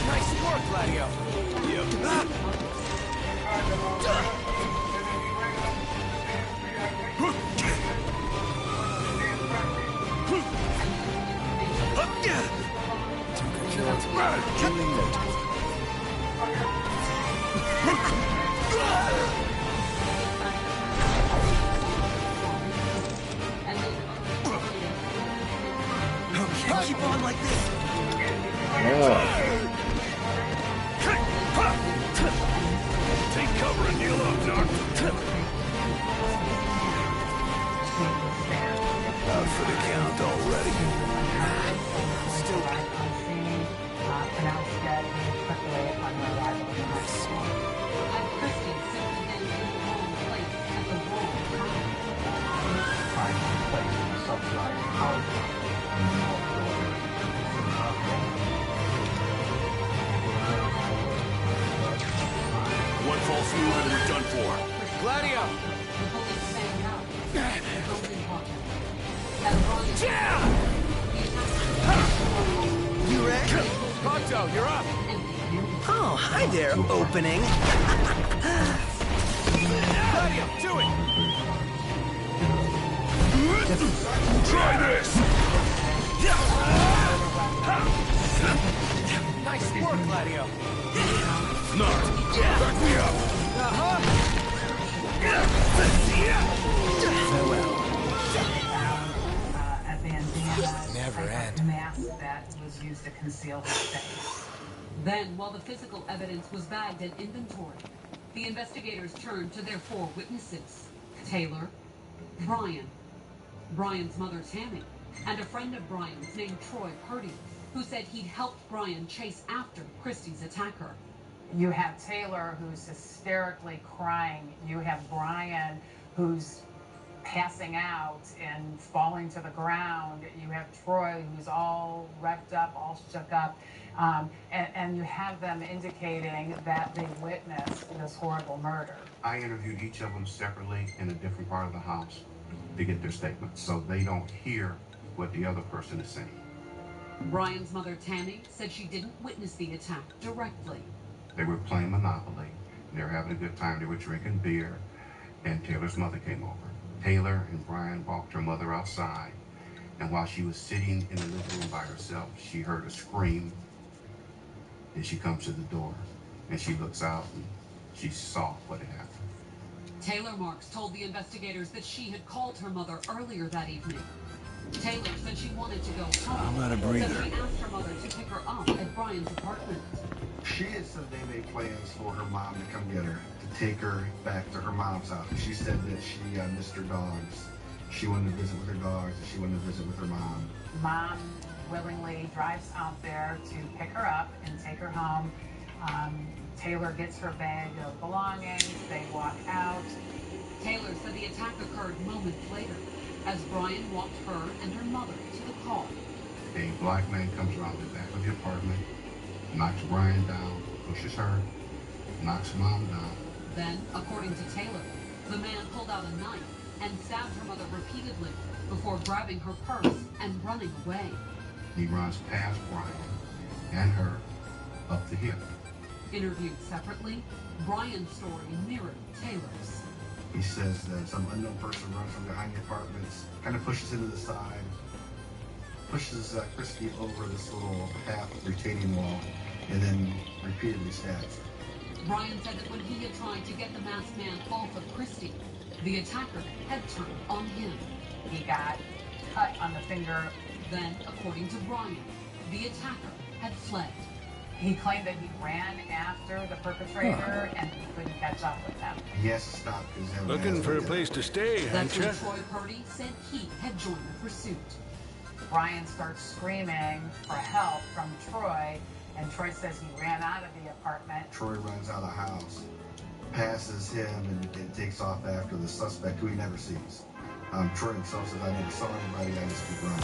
Nice work, Gladio. Yep. Keep on like this. Take cover and kneel up, Doc. Out for the count already. Stupid. Pronounced dead quickly upon her arrival in the hospital. And Christy simply then in the wrong place at the wrong time. Finding a place in the subsidized power plant in the North Shore. One false move and we're done for. The Gladio. police found out that Golden Walker had Brian. You ready? Prompto, you're up. Oh, hi there, opening. Gladio, do it. Try this. Nice work, Gladio. Snart, back me up. Farewell. A bandana. Never type of end. Mask that was used to conceal his face. Then, while the physical evidence was bagged and inventoried, the investigators turned to their four witnesses: Taylor, Brian, Brian's mother Tammy, and a friend of Brian's named Troy Purdy, who said he'd helped Brian chase after Christie's attacker. You have Taylor, who's hysterically crying. You have Brian, who's passing out and falling to the ground. You have Troy, who's all wrecked up, all shook up. And you have them indicating that they witnessed this horrible murder. I interviewed each of them separately in a different part of the house to get their statements, so they don't hear what the other person is saying. Brian's mother Tammy said she didn't witness the attack directly. They were playing Monopoly, and they were having a good time. They were drinking beer, and Taylor's mother came over. Taylor and Brian walked her mother outside, and while she was sitting in the living room by herself, she heard a scream. Then she comes to the door, and she looks out, and she saw what had happened. Taylor Marks told the investigators that she had called her mother earlier that evening. Taylor said she wanted to go home. I'm out of breather. So she asked her mother to pick her up at Brian's apartment. She had said they made plans for her mom to come get her, to take her back to her mom's house. She said that she missed her dogs. She wanted to visit with her dogs, and she wanted to visit with her mom. Mom willingly drives out there to pick her up and take her home. Taylor gets her bag of belongings. They walk out. Taylor said the attack occurred moments later as Brian walked her and her mother to the car. A black man comes around the back of the apartment, knocks Brian down, pushes her, knocks Mom down. Then, according to Taylor, the man pulled out a knife and stabbed her mother repeatedly before grabbing her purse and running away. He runs past Brian and her up the hill. Interviewed separately, Brian's story mirrored Taylor's. He says that some unknown person runs from behind the apartments, kind of pushes into the side, pushes Christy over this little half retaining wall, and then repeatedly stabs her. Brian said that when he had tried to get the masked man off of Christy, the attacker had turned on him. He got cut on the finger. Then, according to Brian, the attacker had fled. He claimed that he ran after the perpetrator and he couldn't catch up with them. He has to stop because looking for a place to stay, That's ain't ya? when Troy Purdy said he had joined the pursuit. Brian starts screaming for help from Troy, and Troy says he ran out of the apartment. Troy runs out of the house, passes him, and takes off after the suspect, who he never sees. Troy himself says, I never saw anybody, I just keep running.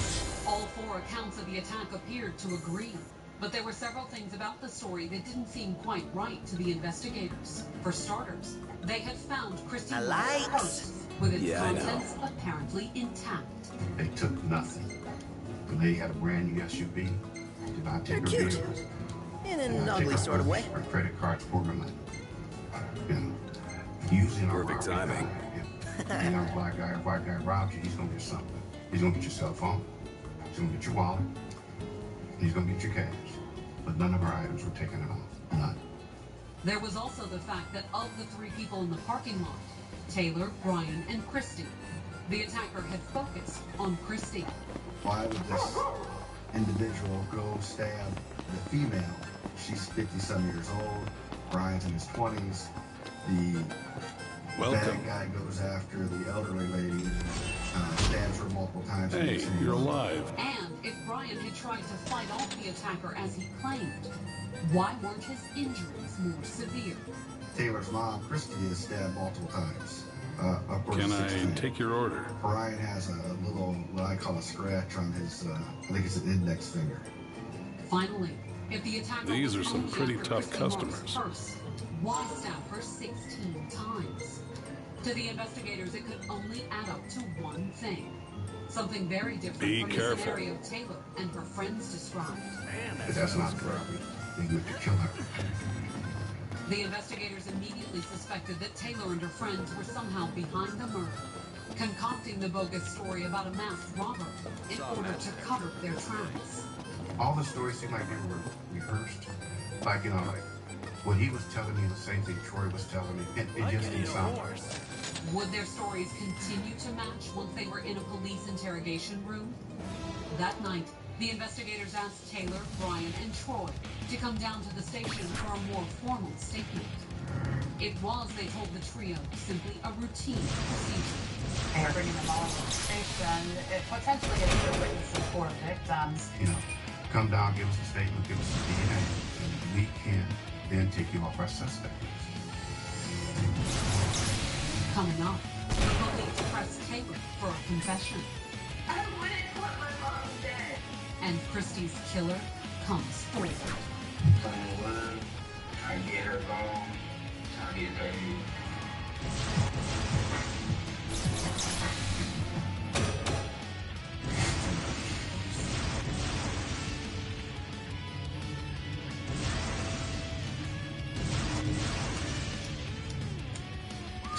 All four accounts of the attack appeared to agree, but there were several things about the story that didn't seem quite right to the investigators. For starters, they had found Christy Moore's purse with its contents apparently intact. They took nothing. The lady had a brand new SUV, did not take her vehicles. In an ugly sort of way. Her credit cards for her money. Using our perfect timing. If a black guy or white guy robs you, he's gonna get something. He's gonna get your cell phone, he's gonna get your wallet, and he's gonna get your cash. But none of our items were taken at all. None. There was also the fact that of the three people in the parking lot, Taylor, Brian, and Christy, the attacker had focused on Christy. Why would this individual go stab the female? She's 50-some years old. Brian's in his 20s. The bad guy goes after the elderly lady, stabs her multiple times. Hey, you're alive. And if Brian had tried to fight off the attacker as he claimed, why weren't his injuries more severe? Taylor's mom, Christy, is stabbed multiple times. Can I take your order? Brian has a little, what I call a scratch on his, I think it's an index finger. Finally, if the attacker These are was some only pretty after tough Christy Moore's customers. purse, why stab her 16 times? To the investigators, it could only add up to one thing. Something very different from the scenario Taylor and her friends described. But that's not the robbery. They went to kill her. The investigators immediately suspected that Taylor and her friends were somehow behind the murder, concocting the bogus story about a masked robber in order to cover their tracks. All the stories seem like they were rehearsed. Like, what he was telling me, the same thing Troy was telling me. It just didn't sound right. Would their stories continue to match once they were in a police interrogation room? That night, the investigators asked Taylor, Brian, and Troy to come down to the station for a more formal statement. It was, they told the trio, simply a routine procedure. They are bringing them all to the station, potentially getting the witnesses for victims. Come down, give us a statement, give us some DNA, and we can then take you off our suspect list. Coming up, the police press Taylor for a confession. I wouldn't want my mom dead. And Christy's killer comes forward. Playing wood, trying to get her gone, trying to get her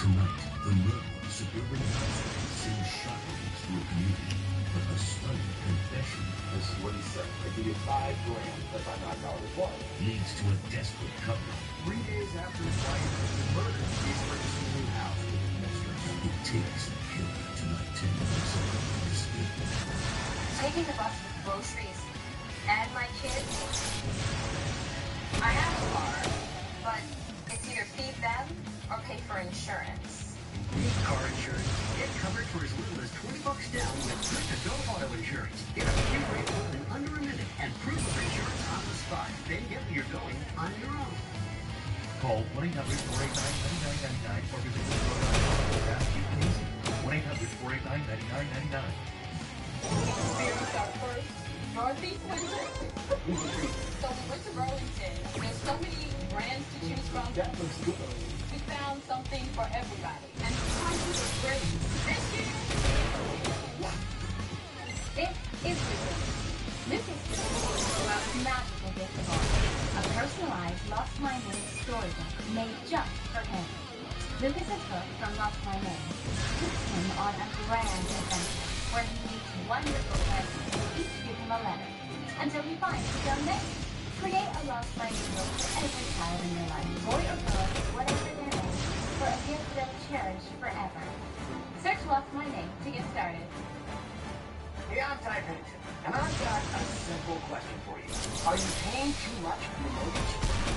Tonight, the murder of suburban household seems shocking to a community, but a stunning confession. This is what he said. I give you $5 grand if I knock out his wife. Leads to a desperate cover. 3 days after his wife has been murdered, he's purchased a new house with his mistress. It takes a killer to not 10 minutes away from this evil. Taking the bus with groceries and my kids. I have a car, but it's either feed them or pay for insurance. Need car insurance? Get covered for as little as $20 down with Go Auto Insurance. Get a free rate in under a minute and proof of insurance on the spot. Then get where you're going on your own. Call 1-800-489-9999 or visit fast, cheap, and easy. 1-800-489-9999. Experience our first Northeast winter. So we went to Burlington. There's so many brands to choose from. That looks good. We found something for everybody. And the prices are great. This year, This is Lucas. Lucas is a magical gift of art. A personalized Lost My Name storybook made just for him. Lucas's book from Lost My Name takes him on a grand adventure where he meets wonderful characters who each give him a letter until he finds his own name. Create a Lost My Name book for every child in your life, boy or girl, whatever their name, for a gift they'll cherish forever. Search Lost My Name to get started. Hey, I'm Ty Pennington, and I've got a simple question for you. Are you paying too much for your mortgage?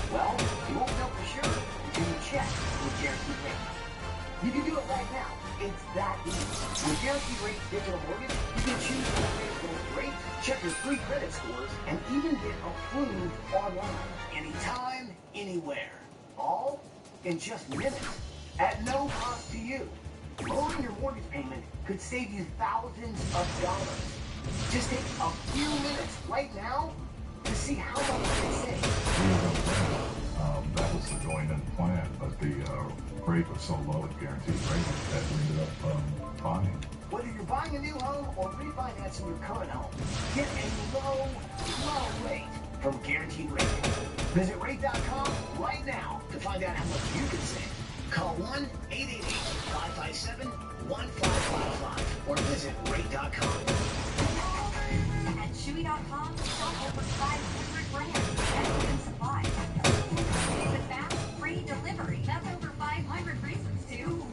Well, you won't know for sure until you check with Guaranteed Rate. You can do it right now. It's that easy. With Guaranteed Rate Digital Mortgage, you can choose the most rate, check your free credit scores, and even get approved online. Anytime, anywhere. All in just minutes. At no cost to you. Lowering your mortgage payment could save you thousands of dollars. Just take a few minutes right now to see how much you can save. That was the going-in plan, but the rate was so low at Guaranteed Rate that we ended up bonding. Whether you're buying a new home or refinancing your current home, get a low rate from Guaranteed Rate. Visit rate.com right now to find out how much you can save. Call 1-888-557-1555 or visit rate.com. at Chewy.com, shop over 500 brands and supplies. With fast, free delivery, that's over 500 reasons to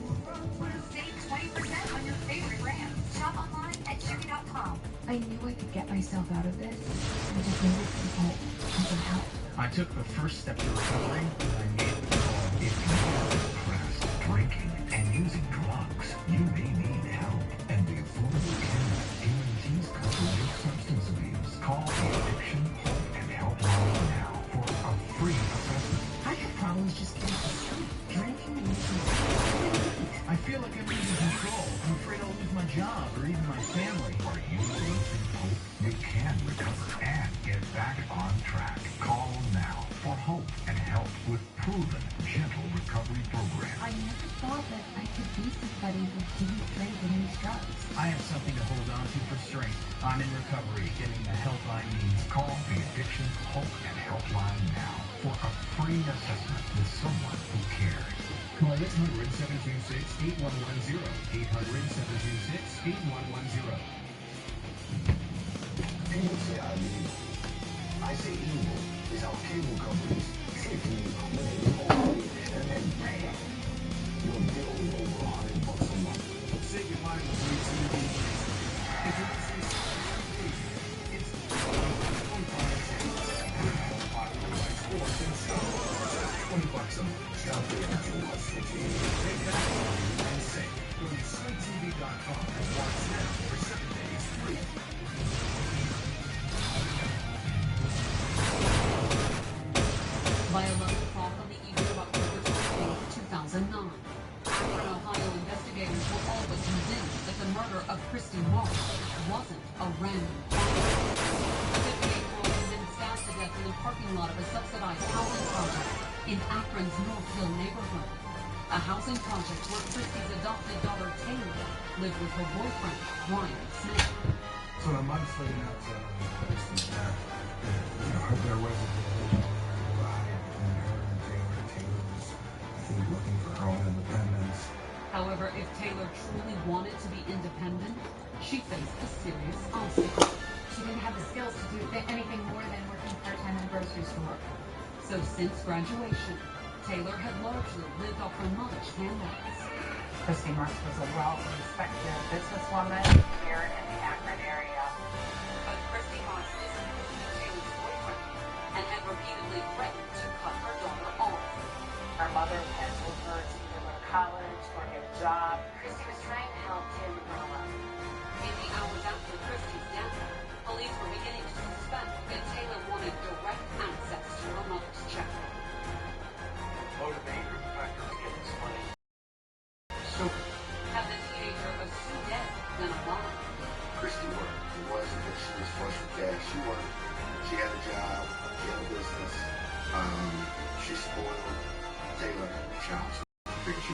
save 20% on your favorite brands. Shop online at Chewy.com. I knew I could get myself out of this. I just needed some hope and some help. I took the first step to recovery, and I made the call. If you're depressed, drinking, and using drugs, you may need help. And the Affordable Care Act guarantees coverage of substance abuse. Call the Addiction, Hope, and Helpline now for a free assessment. I have problems just getting to sleep, drinking, and using. I feel like I'm losing control. I'm afraid I'll lose my job or even my family. Are you losing hope? You can recover and get back on track. Call now for hope and help with proven gentle recovery programs. I never thought that I could be somebody who didn't drink and use drugs. I have something to hold on to for strength. I'm in recovery, getting the help I need. Call the Addiction, Hope, and Helpline now for a free assessment with someone who cares. Call 800-726-8110. 800-726-8110. People say I'm evil. I say evil is how cable companies trick you into eliminating all of you, and then bam, your bill is over $100 a month. Say goodbye to free TV. Introducing TV. It's 25 cents. Popular by sports and stuff. Just $20 a month. Stop being a watch for TV. Take that and say, go to SweetTV.com and watch now for 7 days free. By 11 o'clock on the evening of October 28, 2009, Akron, Ohio investigators were all but convinced that the murder of Christy Marsh wasn't a random crime. The 58-year-old had been stabbed to death in the parking lot of a subsidized housing project in Akron's North Hill neighborhood. A housing project where Christy's adopted daughter Taylor lived with her boyfriend, Brian Smith. So the months leading up to Christy's death, there was a looking for her own independence. However, if Taylor truly wanted to be independent, she faced a serious obstacle. She didn't have the skills to do anything more than working part-time in a grocery store. So since graduation, Taylor had largely lived off her mother's handouts. Christy Marsh was a well-respected businesswoman here in the Akron area. But Christy Marsh isn't Taylor's boyfriend and had repeatedly threatened to cut her daughter off. Her mother had told her to either go to college or get a job. Christy was trying to help Taylor grow up. In the hours after Christy's death, police were beginning to suspect that Taylor wanted direct access to her mother's checkbook. Motivator factor to get this money. So, she worked. It wasn't that she was flush with cash. She worked. She had a job. She had a business. She spoiled Taylor child. I figured she